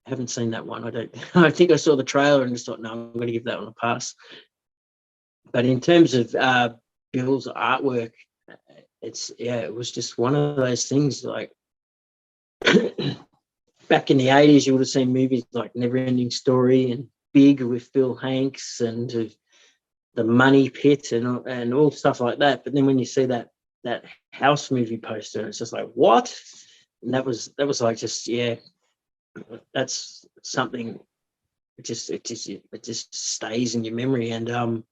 haven't seen that one. I think I saw the trailer and just thought, no, I'm going to give that one a pass. But in terms of Bill's artwork, it was just one of those things. Like back in the 80s, you would have seen movies like Never-Ending Story and Big with Bill Hanks and The Money Pit and all stuff like that. But then when you see that House movie poster, it's just like, what? And that was like, just, yeah, that's something. It just stays in your memory. And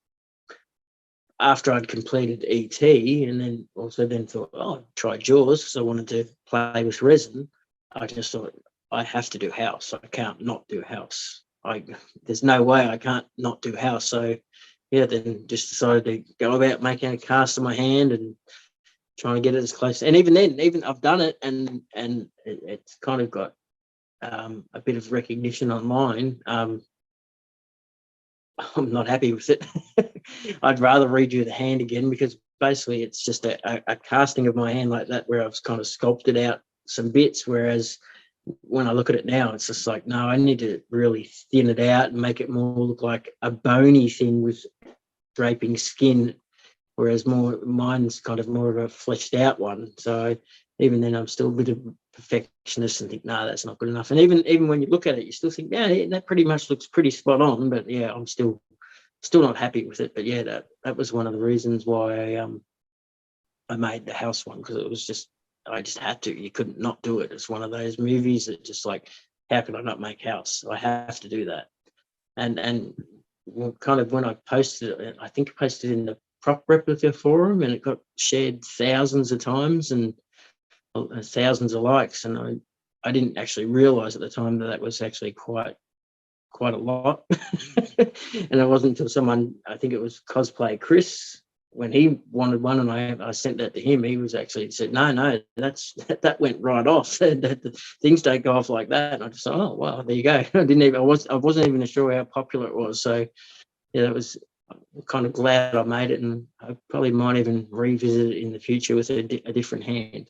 after I'd completed E.T. and then thought, oh, I'd try Jaws, because I wanted to play with resin, I just thought, I have to do House. I can't not do House. There's no way I can't not do House. So yeah, then just decided to go about making a cast of my hand and trying to get it as close. And even I've done it, and it's kind of got a bit of recognition online. I'm not happy with it. I'd rather redo the hand again, because basically it's just a casting of my hand like that, where I've kind of sculpted out some bits, whereas when I look at it now, it's just like, no, I need to really thin it out and make it more look like a bony thing with draping skin, whereas mine's kind of more of a fleshed out one. So even then I'm still a perfectionist and think, no, that's not good enough. And even when you look at it, you still think, yeah, that pretty much looks pretty spot on. But yeah, I'm still not happy with it. But yeah, that was one of the reasons why I made the house one, because it was just, I just had to. You couldn't not do it. It's one of those movies that just like, how can I not make house? I have to do that. And kind of when I posted it, I think I posted it in the prop replica forum, and it got shared thousands of times and thousands of likes. And I didn't actually realize at the time that was actually quite a lot. And it wasn't until someone, I think it was Cosplay Chris, when he wanted one and I sent that to him, he was actually said, no, that went right off. That things don't go off like that. And I just thought, oh well, there you go. I wasn't even sure how popular it was. So yeah, that was, I'm kind of glad I made it, and I probably might even revisit it in the future with a different hand.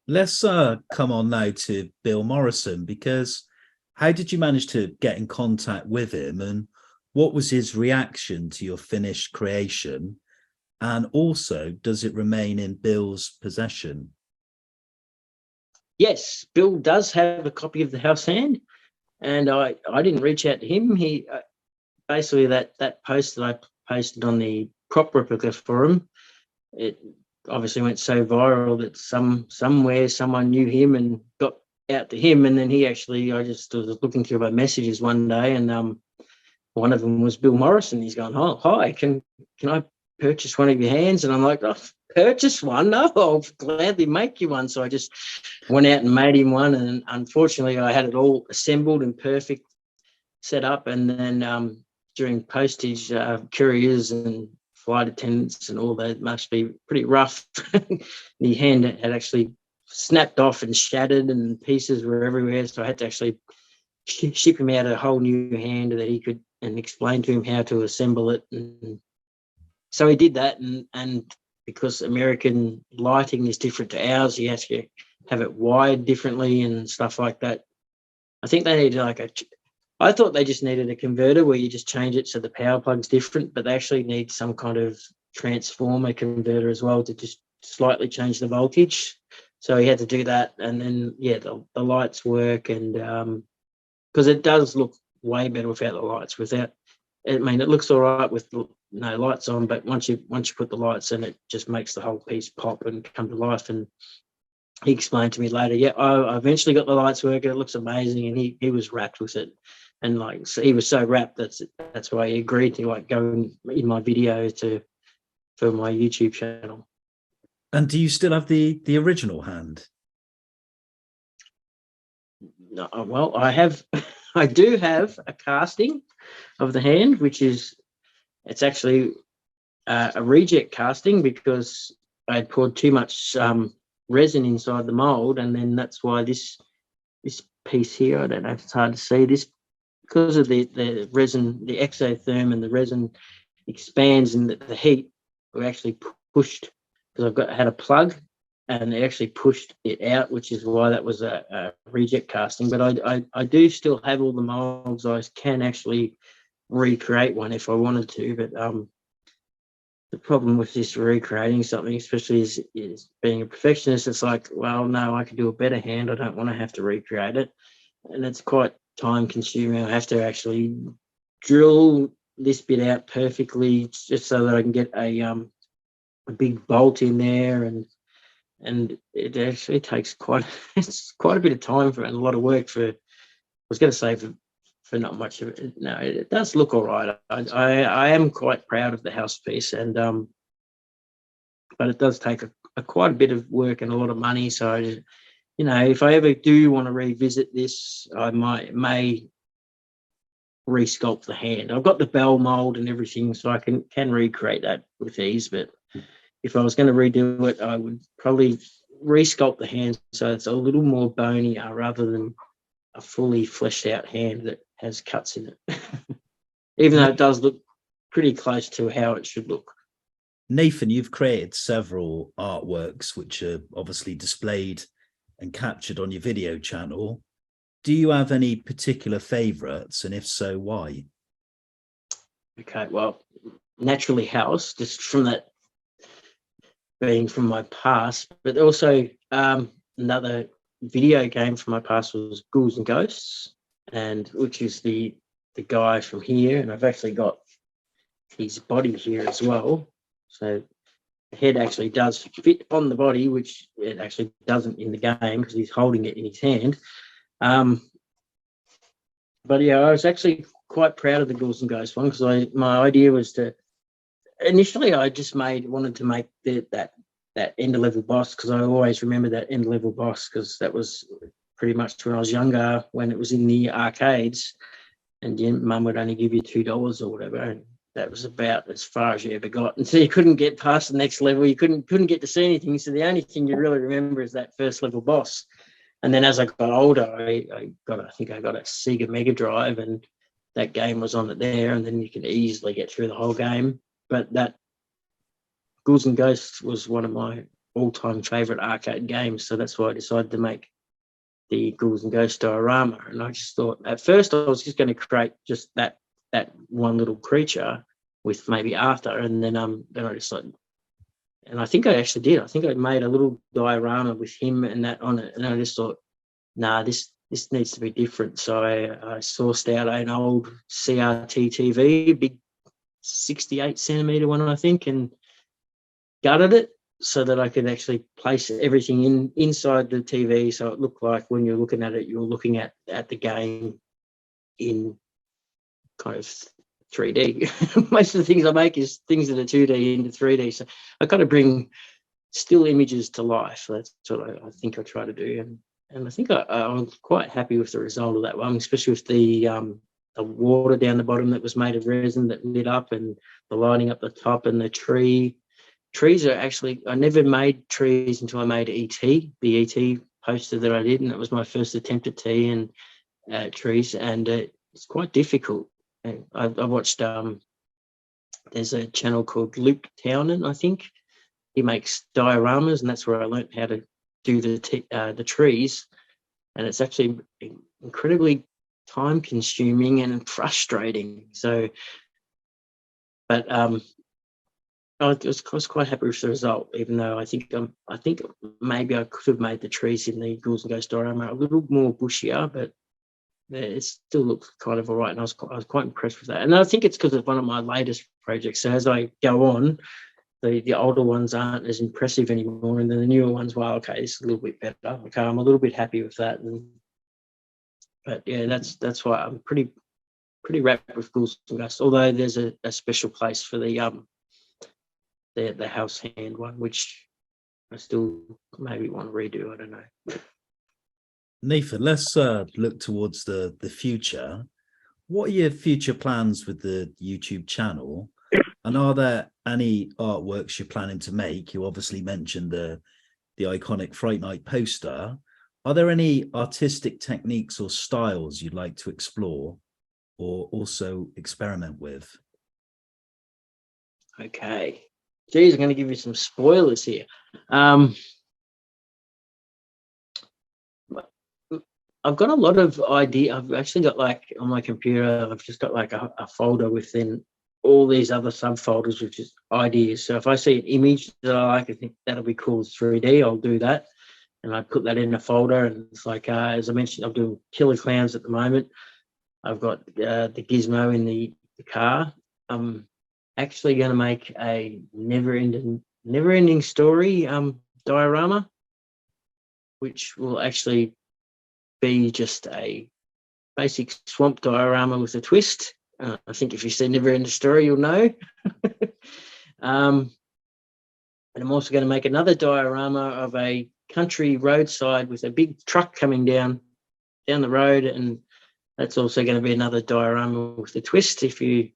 Let's come on now to Bill Morrison, because how did you manage to get in contact with him, and what was his reaction to your finished creation? And also, does it remain in Bill's possession? Yes, Bill does have a copy of the house hand, and I didn't reach out to him. He basically that post that I posted on the prop replica forum, it obviously went so viral that somewhere someone knew him and got out to him, and then I just was looking through my messages one day, and one of them was Bill Morrison. He's going, oh, hi, can I purchase one of your hands? And I'm like, oh, purchase one? No, I'll gladly make you one. So I just went out and made him one, and unfortunately I had it all assembled and perfect set up, and then during postage, couriers and flight attendants and all that must be pretty rough. The hand had actually snapped off and shattered, and pieces were everywhere. So I had to actually ship him out a whole new hand that he could, and explain to him how to assemble it. And so he did that, and because American lighting is different to ours, he has to have it wired differently and stuff like that. I think they needed I thought they just needed a converter where you just change it so the power plug's different, but they actually need some kind of transformer converter as well to just slightly change the voltage. So he had to do that, and then yeah, the lights work, and because it does look way better without the lights. I mean, it looks all right with no lights on, but once you put the lights in, it just makes the whole piece pop and come to life. And he explained to me later, yeah, I eventually got the lights working. It looks amazing, and he was wrapped with it. And like, so he was so wrapped that's why he agreed to like go in my video for my YouTube channel. And do you still have the original hand? No, well, I do have a casting of the hand, it's actually a reject casting because I had poured too much resin inside the mold, and then that's why this piece here, I don't know if it's hard to see this, because of the resin, the exotherm and the resin expands in the heat. We actually pushed, because I had a plug, and they actually pushed it out, which is why that was a reject casting. But I do still have all the molds. I can actually recreate one if I wanted to. But the problem with just recreating something, especially is being a perfectionist, it's like, well, no, I can do a better hand. I don't want to have to recreate it. And it's quite time consuming. I have to actually drill this bit out perfectly just so that I can get a big bolt in there, and it actually takes it's quite a bit of time and a lot of work for, I was going to say for not much of it. No, it does look all right. I am quite proud of the house piece, and but it does take quite a bit of work and a lot of money. So, you know, if I ever do want to revisit this, I may resculpt the hand. I've got the bell mold and everything, so I can recreate that with ease. But if I was going to redo it, I would probably resculpt the hand so it's a little more bony rather than a fully fleshed out hand that has cuts in it. Even though it does look pretty close to how it should look. Nathan, you've created several artworks which are obviously displayed and captured on your video channel. Do you have any particular favourites, and if so, why? Okay, well, naturally house, just from that being from my past, but also another video game from my past was Ghouls and Ghosts, and which is the guy from here, and I've actually got his body here as well. So the head actually does fit on the body, which it actually doesn't in the game because he's holding it in his hand. But yeah, I was actually quite proud of the Ghouls and Ghosts one because my idea was to initially I just wanted to make that end of level boss, because I always remember that end level boss because that was pretty much when I was younger, when it was in the arcades, and your mum would only give you $2 or whatever, and that was about as far as you ever got. And so you couldn't get past the next level. You couldn't get to see anything. So the only thing you really remember is that first level boss. And then as I got older, I got a Sega Mega Drive, and that game was on it there, and then you can easily get through the whole game. But that Ghouls and Ghosts was one of my all-time favourite arcade games, so that's why I decided to make the Ghouls and Ghosts diorama. And I just thought, at first I was just going to create just that one little creature with maybe Arthur, and then I just like, and I think I actually did. I think I made a little diorama with him and that on it, and I just thought, nah, this needs to be different. So I sourced out an old CRT TV, big 68 centimetre one, I think, and gutted it so that I could actually place everything inside the TV, so it looked like when you're looking at it, you're looking at the game in kind of 3D. Most of the things I make is things that are 2D into 3D, so I kind of bring still images to life. That's what I think I try to do, and I think I was quite happy with the result of that one, especially with the water down the bottom that was made of resin that lit up, and the lighting up the top, and the trees are actually, I never made trees until I made the ET poster that I did, and that was my first attempt at trees, and it's quite difficult. And I watched, there's a channel called Luke Townend, I think. He makes dioramas, and that's where I learned how to do the trees, and it's actually incredibly time consuming and frustrating. So, but I was quite happy with the result, even though I think maybe I could have made the trees in the Ghouls and Ghosts diorama a little more bushier, but it still looks kind of all right, and I was quite impressed with that. And I think it's because it's one of my latest projects. So as I go on, the older ones aren't as impressive anymore, and then the newer ones, well, okay, it's a little bit better. Okay, I'm a little bit happy with that. But yeah, that's why I'm pretty wrapped with Ghouls and Ghosts. Although there's a special place for the house hand one, which I still maybe want to redo. I don't know. Nathan, let's look towards the future. What are your future plans with the YouTube channel? And are there any artworks you're planning to make? You obviously mentioned the iconic Fright Night poster. Are there any artistic techniques or styles you'd like to explore or also experiment with? Okay. Geez, I'm going to give you some spoilers here. I've got a lot of ideas. I've actually got, like, on my computer, I've just got like a folder within all these other subfolders, which is ideas. So if I see an image that I like, I think that'll be cool as 3D, I'll do that. And I put that in a folder. And it's like, as I mentioned, I'm doing killer clowns at the moment. I've got the gizmo in the car. I'm actually going to make a never-ending story diorama, which will actually be just a basic swamp diorama with a twist. I think if you see Never-Ending Story, you'll know. And I'm also going to make another diorama of a country roadside with a big truck coming down the road, and that's also going to be another diorama with a twist. If you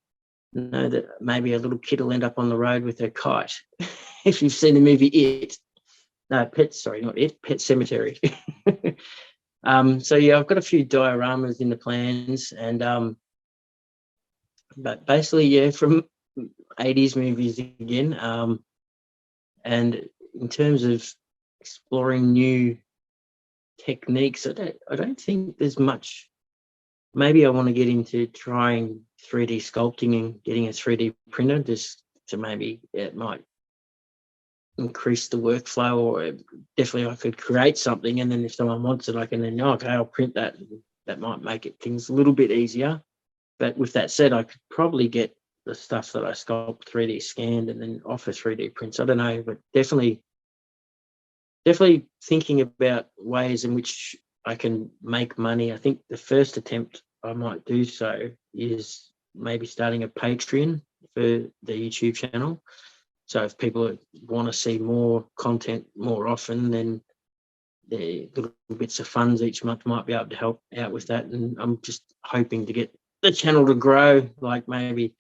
know that maybe a little kid will end up on the road with a kite. If you've seen the movie Pet Cemetery. So yeah, I've got a few dioramas in the plans, and but basically, yeah, from 80s movies again. And in terms of exploring new techniques, I don't think there's much. Maybe I want to get into trying 3D sculpting and getting a 3D printer, just to maybe it might increase the workflow, or definitely I could create something, and then if someone wants it, I can then, okay, I'll print that. That might make it things a little bit easier. But with that said, I could probably get the stuff that I sculpt 3D scanned and then offer 3D prints. I don't know, but definitely thinking about ways in which I can make money. I think the first attempt I might do so is maybe starting a Patreon for the YouTube channel. So if people want to see more content more often, then the little bits of funds each month might be able to help out with that. And I'm just hoping to get the channel to grow, like maybe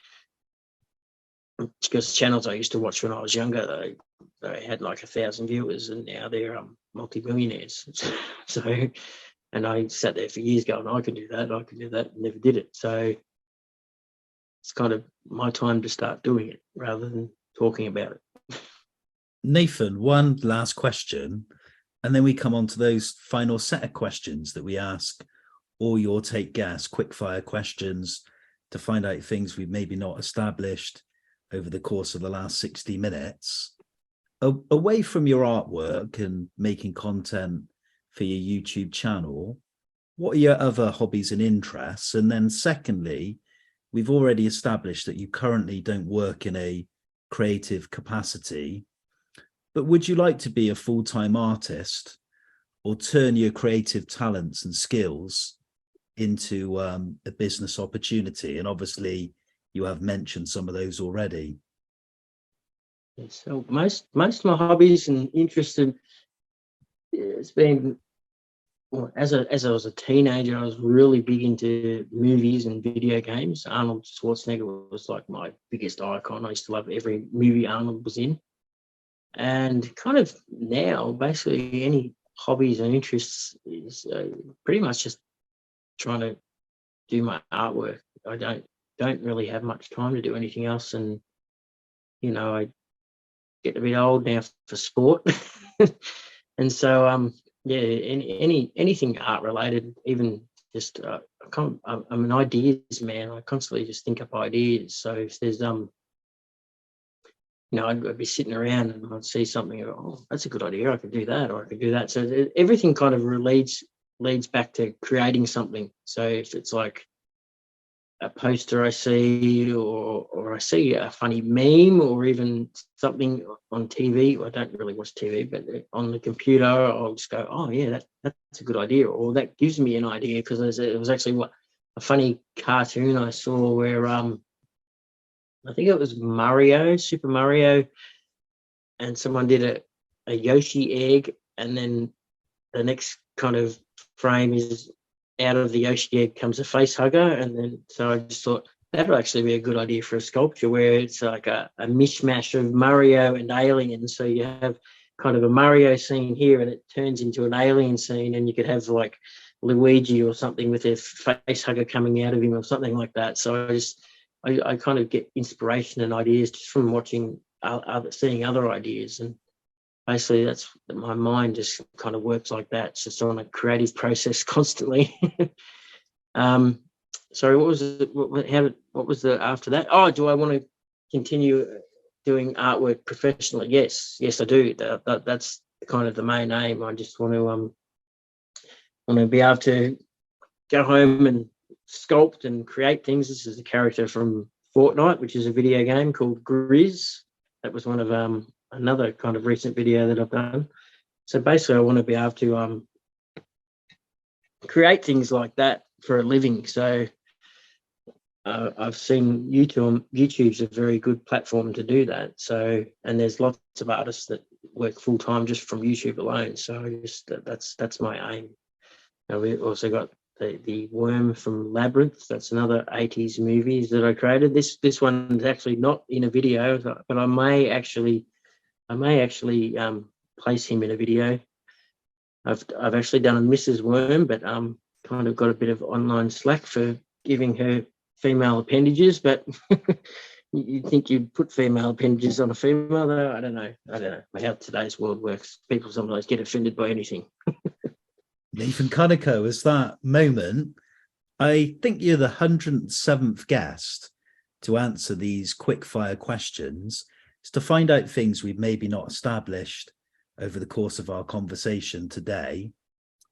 because channels I used to watch when I was younger, they had like 1,000 viewers, and now they're multi-millionaires. So, and I sat there for years going, I can do that, and never did it. So it's kind of my time to start doing it rather than talking about it. Nathan, one last question, and then we come on to those final set of questions that we ask all your take guests, quick fire questions to find out things we've maybe not established over the course of the last 60 minutes. Away from your artwork and making content for your YouTube channel, what are your other hobbies and interests? And then secondly, we've already established that you currently don't work in a creative capacity, but would you like to be a full-time artist or turn your creative talents and skills into a business opportunity? And obviously you have mentioned some of those already. So most of my hobbies and interests, it's been, well, as I was a teenager, I was really big into movies and video games. Arnold Schwarzenegger was like my biggest icon. I used to love every movie Arnold was in. And kind of now, basically any hobbies and interests is pretty much just trying to do my artwork. I don't really have much time to do anything else, and I get a bit old now for sport. And so anything art related, even just I'm an ideas man. I constantly just think up ideas. So if there's I'd be sitting around and I'd see something, oh, that's a good idea, I could do that, or I could do that. So everything kind of leads back to creating something. So if it's like a poster I see, or I see a funny meme, or even something on TV. I don't really watch TV, but on the computer, I'll just go, oh yeah, that's a good idea, or that gives me an idea, because it was actually a funny cartoon I saw where I think it was Super Mario, and someone did a Yoshi egg, and then the next kind of frame is out of the Yoshi egg comes a face hugger. And then so I just thought that would actually be a good idea for a sculpture, where it's like a mishmash of Mario and aliens. So you have kind of a Mario scene here and it turns into an alien scene, and you could have like Luigi or something with a face hugger coming out of him or something like that. So I kind of get inspiration and ideas just from watching seeing other ideas, and basically that's my mind just kind of works like that. It's just on a creative process constantly. Sorry, what was it? What was the after that? Oh, do I want to continue doing artwork professionally? Yes, I do. That's kind of the main aim. I just want to be able to go home and sculpt and create things. This is a character from Fortnite, which is a video game called Grizz. That was one of another kind of recent video that I've done. So basically I want to be able to create things like that for a living. So I've seen YouTube's a very good platform to do that. So, and there's lots of artists that work full time just from YouTube alone. So that's my aim. Now we also got the worm from Labyrinth. That's another 80s movies that I created. This one's actually not in a video, but I may actually place him in a video. I've actually done a Mrs. Worm, but kind of got a bit of online slack for giving her female appendages. But you'd think you'd put female appendages on a female, though. I don't know how today's world works. People sometimes get offended by anything. Nathan Cunico, is that moment. I think you're the 107th guest to answer these quick fire questions. is to find out things we've maybe not established over the course of our conversation today,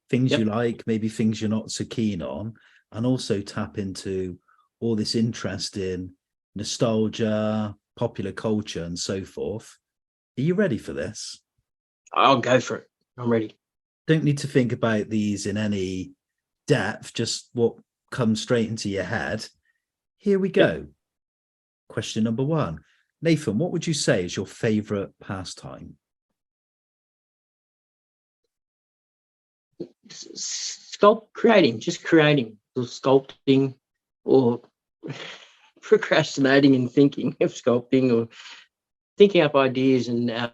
things Yep. you like, maybe things you're not so keen on, and also tap into all this interest in nostalgia, popular culture, and so forth. Are you ready for this? I'll go for it. I'm ready. Don't need to think about these in any depth, just what comes straight into your head. Here we go. Yep. Question number 1. Nathan, what would you say is your favorite pastime? Just creating, or sculpting, or procrastinating and thinking of sculpting, or thinking up ideas. And I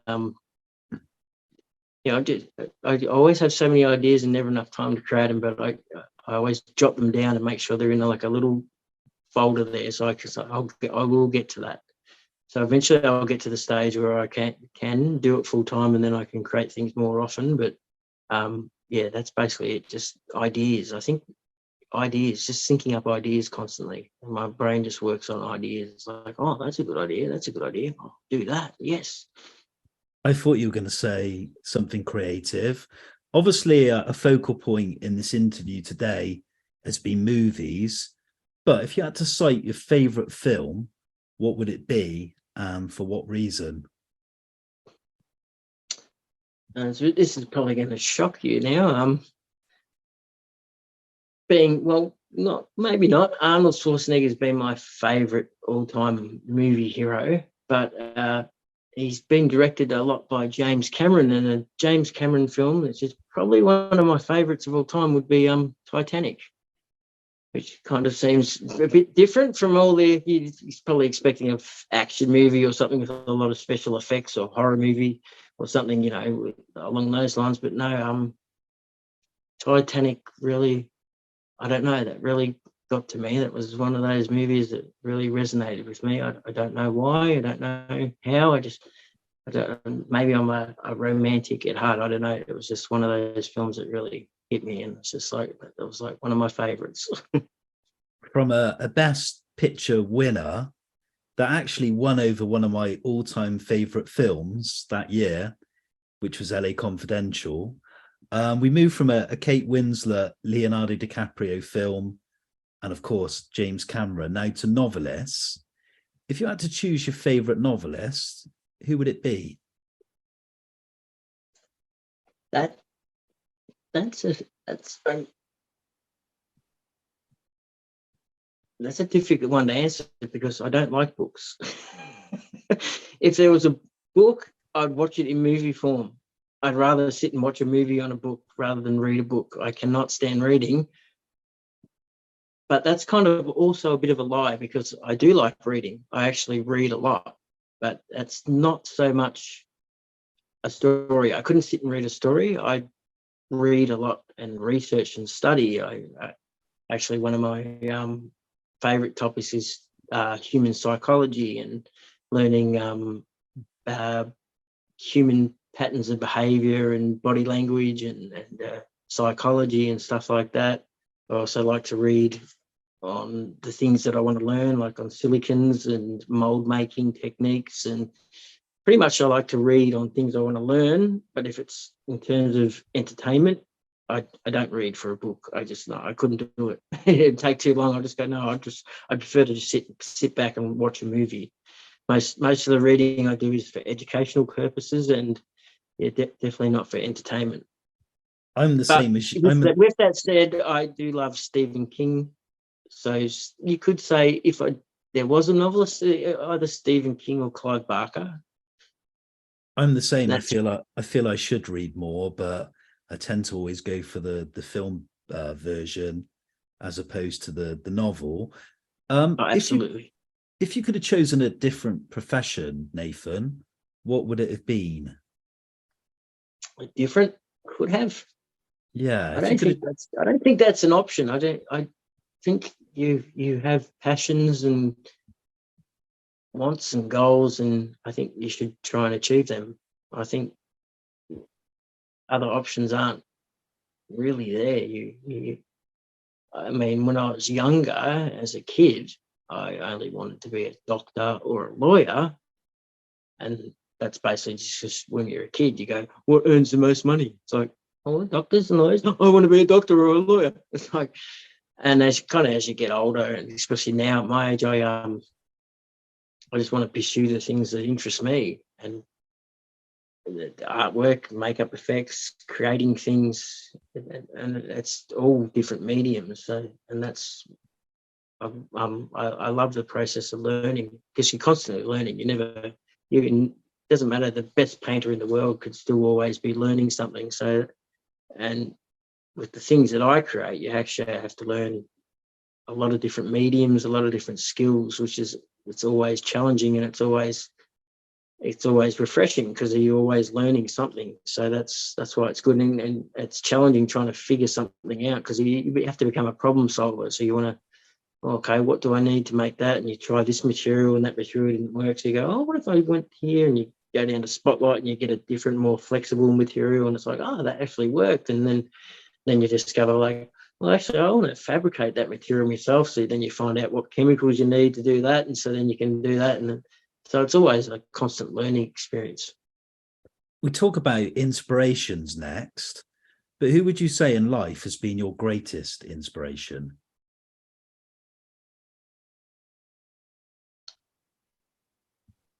always have so many ideas and never enough time to create them, but I always jot them down and make sure they're in like a little folder there, so I will get to that. So eventually I'll get to the stage where I can do it full time, and then I can create things more often. But yeah, that's basically it. Just ideas. I think ideas, just thinking up ideas constantly. And my brain just works on ideas. It's like, oh, that's a good idea. That's a good idea. I'll do that. Yes. I thought you were going to say something creative. Obviously, a focal point in this interview today has been movies. But if you had to cite your favorite film, what would it be, and for what reason? So this is probably going to shock you now. Maybe not. Arnold Schwarzenegger has been my favorite all-time movie hero, but he's been directed a lot by James Cameron, and a James Cameron film that's just probably one of my favorites of all time would be Titanic, which kind of seems a bit different from all the. He's probably expecting an action movie or something with a lot of special effects, or horror movie or something, along those lines. But no, Titanic really, I don't know, that really got to me. That was one of those movies that really resonated with me. I don't know why. I don't know how. Maybe I'm a romantic at heart. I don't know. It was just one of those films that really hit me, and it's just like, it was like one of my favorites. From a Best Picture winner that actually won over one of my all-time favorite films that year, which was LA Confidential. We moved from a Kate Winslet, Leonardo DiCaprio film, and of course, James Cameron, now to novelists. If you had to choose your favorite novelist, who would it be? That's a difficult one to answer, because I don't like books. If there was a book, I'd watch it in movie form. I'd rather sit and watch a movie on a book rather than read a book. I cannot stand reading. But that's kind of also a bit of a lie, because I do like reading. I actually read a lot, but that's not so much a story. I couldn't sit and read a story. I read a lot and research and study. I actually, one of my favorite topics is human psychology, and learning human patterns of behavior and body language and psychology and stuff like that. I also like to read on the things that I want to learn, like on silicons and mold making techniques, and pretty much I like to read on things I want to learn. But if it's in terms of entertainment, I don't read for a book. I couldn't do it. It'd take too long. I just go, no, I prefer to just sit back and watch a movie. Most of the reading I do is for educational purposes, and definitely not for entertainment. I'm the But same as you. With that said, I do love Stephen King. So you could say, if there was a novelist, either Stephen King or Clive Barker. I'm the same. I feel I should read more, but I tend to always go for the film version as opposed to the novel. Absolutely. If you could have chosen a different profession, Nathan, what would it have been? Different? Could have. Yeah. I don't think that's an option. I think you have passions and wants and goals, and I think you should try and achieve them. I think other options aren't really there. I mean, when I was younger, as a kid, I only wanted to be a doctor or a lawyer. And that's basically just when you're a kid, you go, what earns the most money? It's like, oh, doctors and lawyers. I want to be a doctor or a lawyer. It's like, and as you get older, and especially now at my age, I just want to pursue the things that interest me, and the artwork, makeup effects, creating things, and it's all different mediums. So, and that's I love the process of learning, because you're constantly learning. It doesn't matter, the best painter in the world could still always be learning something. So, and with the things that I create, you actually have to learn a lot of different mediums, a lot of different skills, it's always challenging, and it's always refreshing, because you're always learning something. So that's why it's good, and it's challenging trying to figure something out, because you have to become a problem solver. So you want to, okay, what do I need to make that? And you try this material, and that material didn't work. So you go, oh, what if I went here? And you go down to Spotlight and you get a different, more flexible material, and it's like, oh, that actually worked. And then you discover, like, well, actually, I want to fabricate that material myself. So then you find out what chemicals you need to do that, and so then you can do that. And so it's always a constant learning experience. We talk about inspirations next, but who would you say in life has been your greatest inspiration?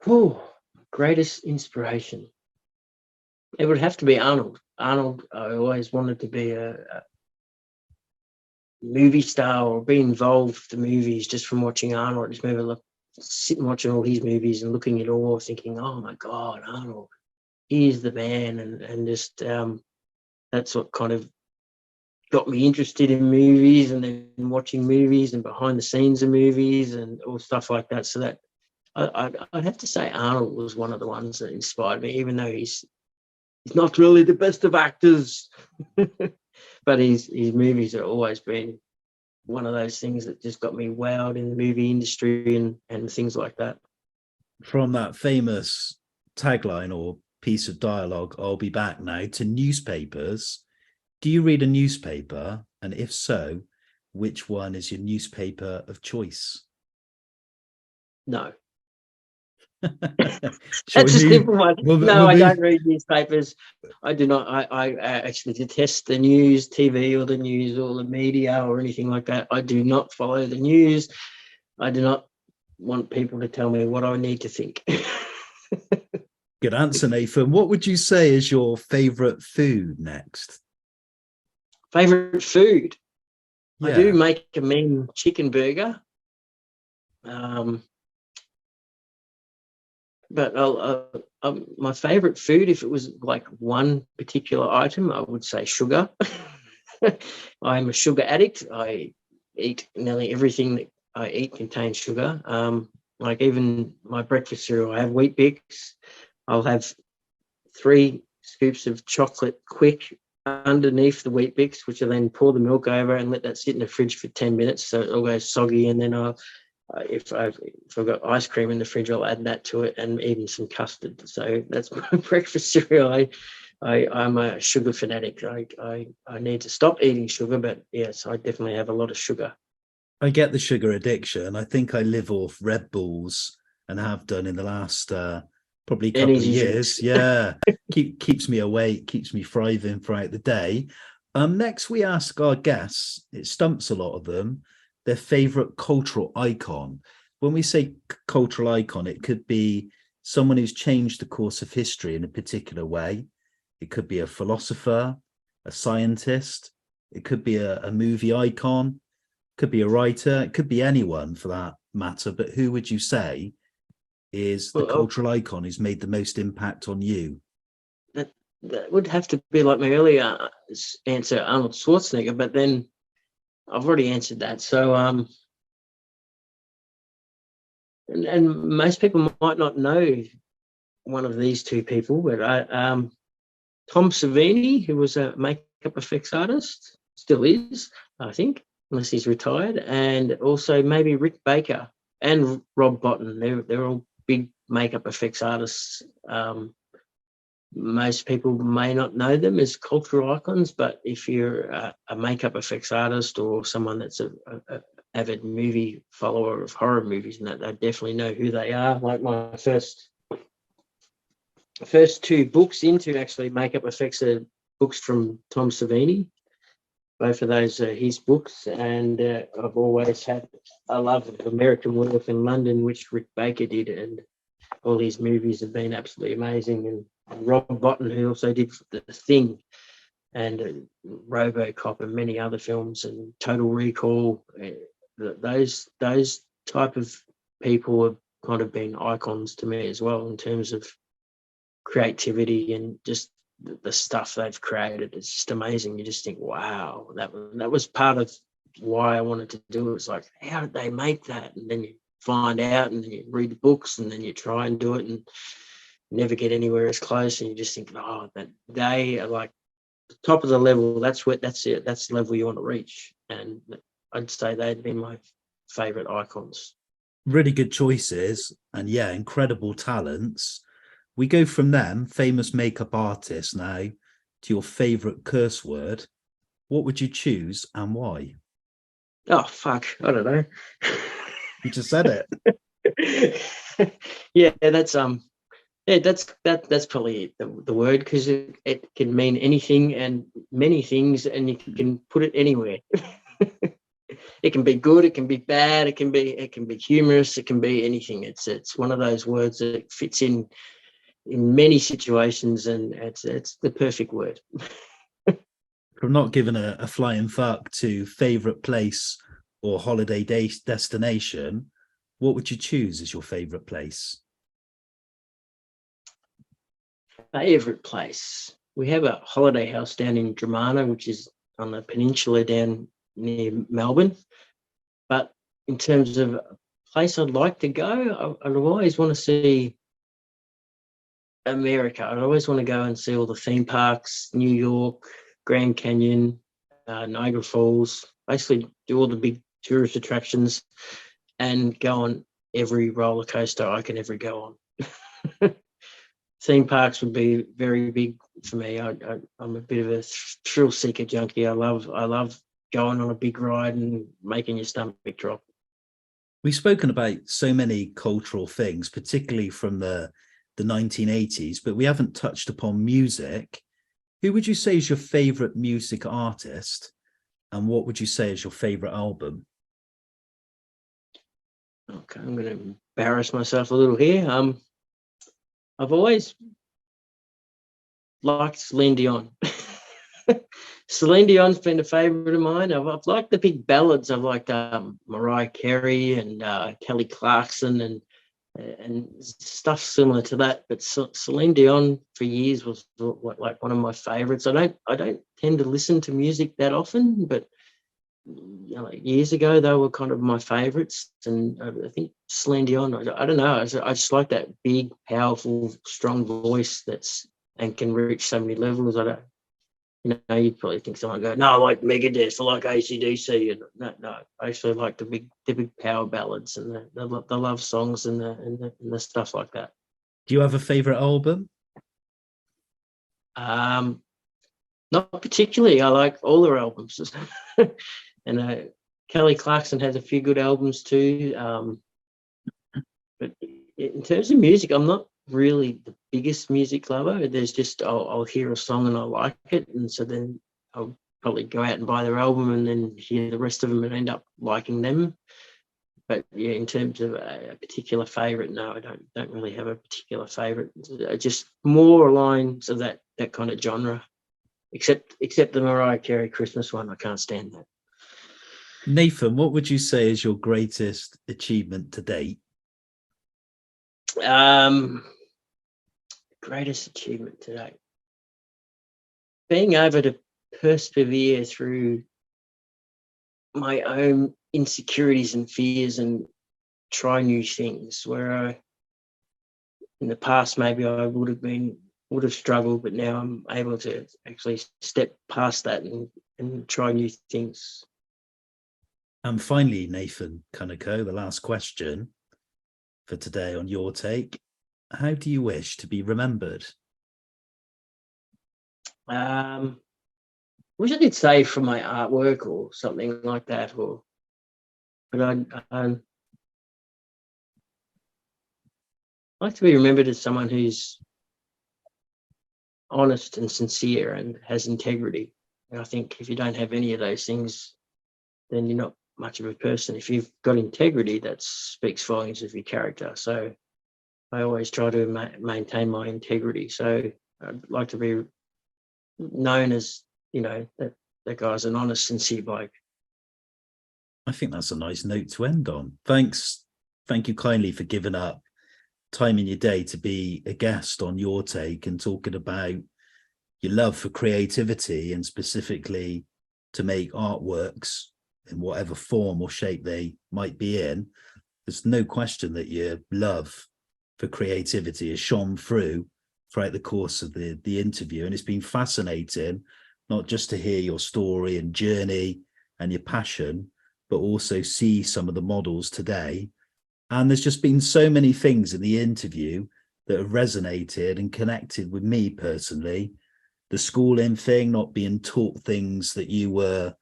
Oh, greatest inspiration. It would have to be Arnold. Arnold, I always wanted to be a movie star, or be involved with the movies just from watching Arnold. I just remember sitting watching all his movies and looking at all, thinking, oh my God, Arnold, he is the man. And just that's what kind of got me interested in movies, and then watching movies and behind the scenes of movies and all stuff like that. So that I'd have to say Arnold was one of the ones that inspired me, even though he's not really the best of actors. But his movies have always been one of those things that just got me wowed in the movie industry and things like that. From that famous tagline or piece of dialogue, I'll be back now, to newspapers. Do you read a newspaper? And if so, which one is your newspaper of choice? No. That's a simple one. I don't read newspapers. I do not. I actually detest the news, TV, or the news, or the media, or anything like that. I do not follow the news. I do not want people to tell me what I need to think. Good answer, Nathan. What would you say is your favourite food next? Favourite food? Yeah. I do make a mean chicken burger. But my favourite food, if it was like one particular item, I would say sugar. I'm a sugar addict. I eat nearly everything that I eat contains sugar. Like even my breakfast cereal, I have Wheat Bix. I'll have 3 scoops of chocolate quick underneath the Wheat Bix, which I then pour the milk over and let that sit in the fridge for 10 minutes so it all goes soggy, and then if I've got ice cream in the fridge, I'll add that to it, and even some custard. So that's my breakfast cereal. I'm a sugar fanatic. I need to stop eating sugar, but yes, I definitely have a lot of sugar. I get the sugar addiction. I think I live off Red Bulls, and have done in the last probably couple of years. Yeah, keeps me awake, keeps me thriving throughout the day. Next, we ask our guests, it stumps a lot of them, their favorite cultural icon. When we say cultural icon, it could be someone who's changed the course of history in a particular way. It could be a philosopher, a scientist. It could be a movie icon. It could be a writer. It could be anyone for that matter. But who would you say is the cultural icon who's made the most impact on you? That would have to be like my earlier answer, Arnold Schwarzenegger, but then I've already answered that. So, and most people might not know one of these two people, but Tom Savini, who was a makeup effects artist, still is, I think, unless he's retired, and also maybe Rick Baker and Rob Botton. They're all big makeup effects artists. Most people may not know them as cultural icons, but if you're a makeup effects artist or someone that's a avid movie follower of horror movies, and that, they definitely know who they are. Like my first first two books into actually makeup effects are books from Tom Savini. Both of those are his books, and I've always had a love of American Werewolf in London, which Rick Baker did, and all his movies have been absolutely amazing. And Rob Bottin, who also did The Thing and RoboCop and many other films, and Total Recall, those type of people have kind of been icons to me as well in terms of creativity and just the stuff they've created. It's just amazing. You just think, wow, that was part of why I wanted to do it. It's like, how did they make that? And then you find out, and then you read the books, and then you try and do it, and never get anywhere as close. And you just think, oh, that they are like the top of the level. That's it. That's the level you want to reach. And I'd say they'd be my favorite icons. Really good choices, and yeah, incredible talents. We go from them, famous makeup artists, now to your favorite curse word. What would you choose and why? Oh, fuck. I don't know. You just said it. Yeah, that's probably the word, because it can mean anything and many things, and you can put it anywhere. It can be good, it can be bad, it can be humorous, it can be anything. It's one of those words that fits in many situations, and it's the perfect word. From not giving a flying fuck to favorite place or holiday destination, what would you choose as your favorite place? Favorite place. We have a holiday house down in Dramana, which is on the peninsula down near Melbourne. But in terms of a place I'd like to go, I'd always want to see America. I'd always want to go and see all the theme parks, New York, Grand Canyon, Niagara Falls, basically do all the big tourist attractions and go on every roller coaster I can ever go on. Theme parks would be very big for me. I'm a bit of a thrill seeker junkie. I love going on a big ride and making your stomach drop. We've spoken about so many cultural things, particularly from the 1980s, but we haven't touched upon music. Who would you say is your favorite music artist, and what would you say is your favorite album? Okay, I'm going to embarrass myself a little here. I've always liked Celine Dion. Celine Dion's been a favourite of mine. I've liked the big ballads. I've liked Mariah Carey and Kelly Clarkson and stuff similar to that. But Celine Dion for years was like one of my favourites. I don't tend to listen to music that often, but years ago they were kind of my favourites. And I think Celine Dion, I don't know, I just like that big, powerful, strong voice and can reach so many levels. You'd probably think someone go, no, I like Megadeth, I like AC/DC, and no, I actually like the big power ballads and the love songs and the stuff like that. Do you have a favourite album? Not particularly. I like all their albums, and Kelly Clarkson has a few good albums too. But in terms of music, I'm not really the biggest music lover. There's just I'll hear a song and I like it, and so then I'll probably go out and buy their album and then hear the rest of them and end up liking them. But yeah, in terms of a particular favourite, no, I don't really have a particular favourite. Just more lines of that kind of genre, except the Mariah Carey Christmas one. I can't stand that. Nathan, what would you say is your greatest achievement to date? Greatest achievement to date, being able to persevere through my own insecurities and fears and try new things, where in the past maybe I would have struggled, but now I'm able to actually step past that and try new things. And finally, Nathan Cunico, the last question for today on Your Take. How do you wish to be remembered? Wish I could say for my artwork or something like that, but I like to be remembered as someone who's honest and sincere and has integrity. And I think if you don't have any of those things, then you're not much of a person. If you've got integrity, that speaks volumes of your character. So I always try to maintain my integrity. So I'd like to be known as, that guy's an honest, sincere bloke. I think that's a nice note to end on. Thank you kindly for giving up time in your day to be a guest on Your Take and talking about your love for creativity and specifically to make artworks in whatever form or shape they might be in. There's no question that your love for creativity has shone through throughout the course of the interview, and it's been fascinating not just to hear your story and journey and your passion, but also see some of the models today. And there's just been so many things in the interview that have resonated and connected with me personally. The schooling thing, not being taught things that you were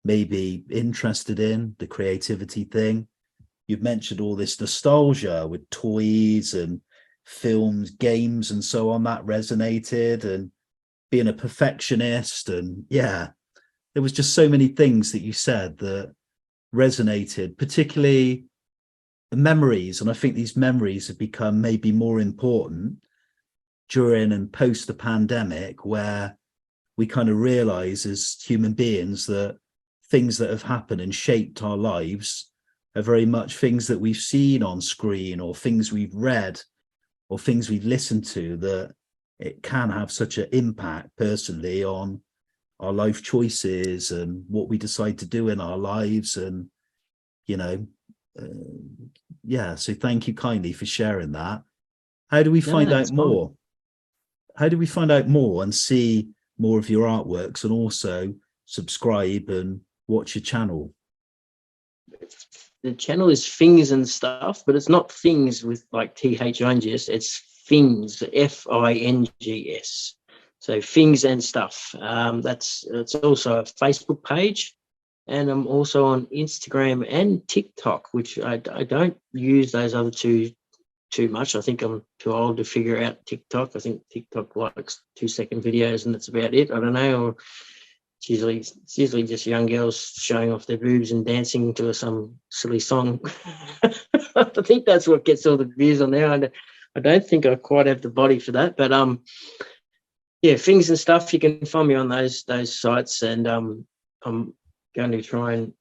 maybe interested in, the creativity thing. You've mentioned all this nostalgia with toys and films, games, and so on. That resonated, and being a perfectionist. And yeah, there was just so many things that you said that resonated, particularly the memories. And I think these memories have become maybe more important during and post the pandemic, where we kind of realize as human beings that things that have happened and shaped our lives are very much things that we've seen on screen or things we've read or things we've listened to, that it can have such an impact personally on our life choices and what we decide to do in our lives. And, so thank you kindly for sharing that. How do we find out more? How do we find out more and see more of your artworks, and also subscribe and watch your channel? The channel is Things and Stuff, but it's not things with like THINGS, it's Things, FINGS. So Things and Stuff. It's also a Facebook page, and I'm also on Instagram and TikTok, which I don't use those other two too much. I think I'm too old to figure out TikTok. I think TikTok likes 2-second videos and that's about it. I don't know. Or it's usually just young girls showing off their boobs and dancing to some silly song. I think that's what gets all the views on there. I don't think I quite have the body for that, but Things and Stuff. You can find me on those sites, and I'm going to try and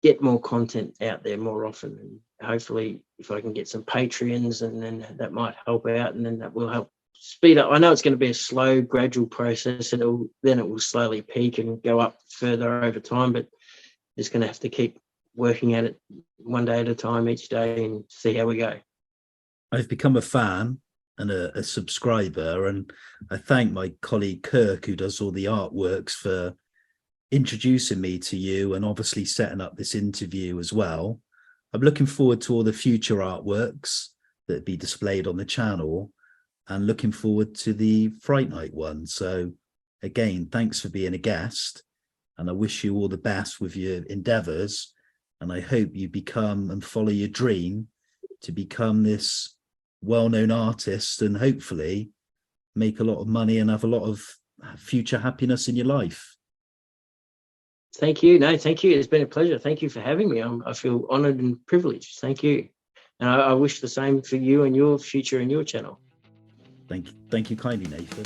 get more content out there more often, and hopefully if I can get some Patreons, and then that might help out, and then that will help speed up. I know it's going to be a slow, gradual process, and it will slowly peak and go up further over time, but just going to have to keep working at it one day at a time each day and see how we go. I've become a fan and a subscriber, and I thank my colleague Kirk, who does all the artworks, for introducing me to you and obviously setting up this interview as well. I'm looking forward to all the future artworks that be displayed on the channel, and looking forward to the Fright Night one. So again, thanks for being a guest, and I wish you all the best with your endeavors, and I hope you become and follow your dream to become this well-known artist, and hopefully make a lot of money and have a lot of future happiness in your life. Thank you. No, thank you. It's been a pleasure. Thank you for having me. I feel honoured and privileged. Thank you. And I wish the same for you and your future and your channel. Thank you kindly, Nathan.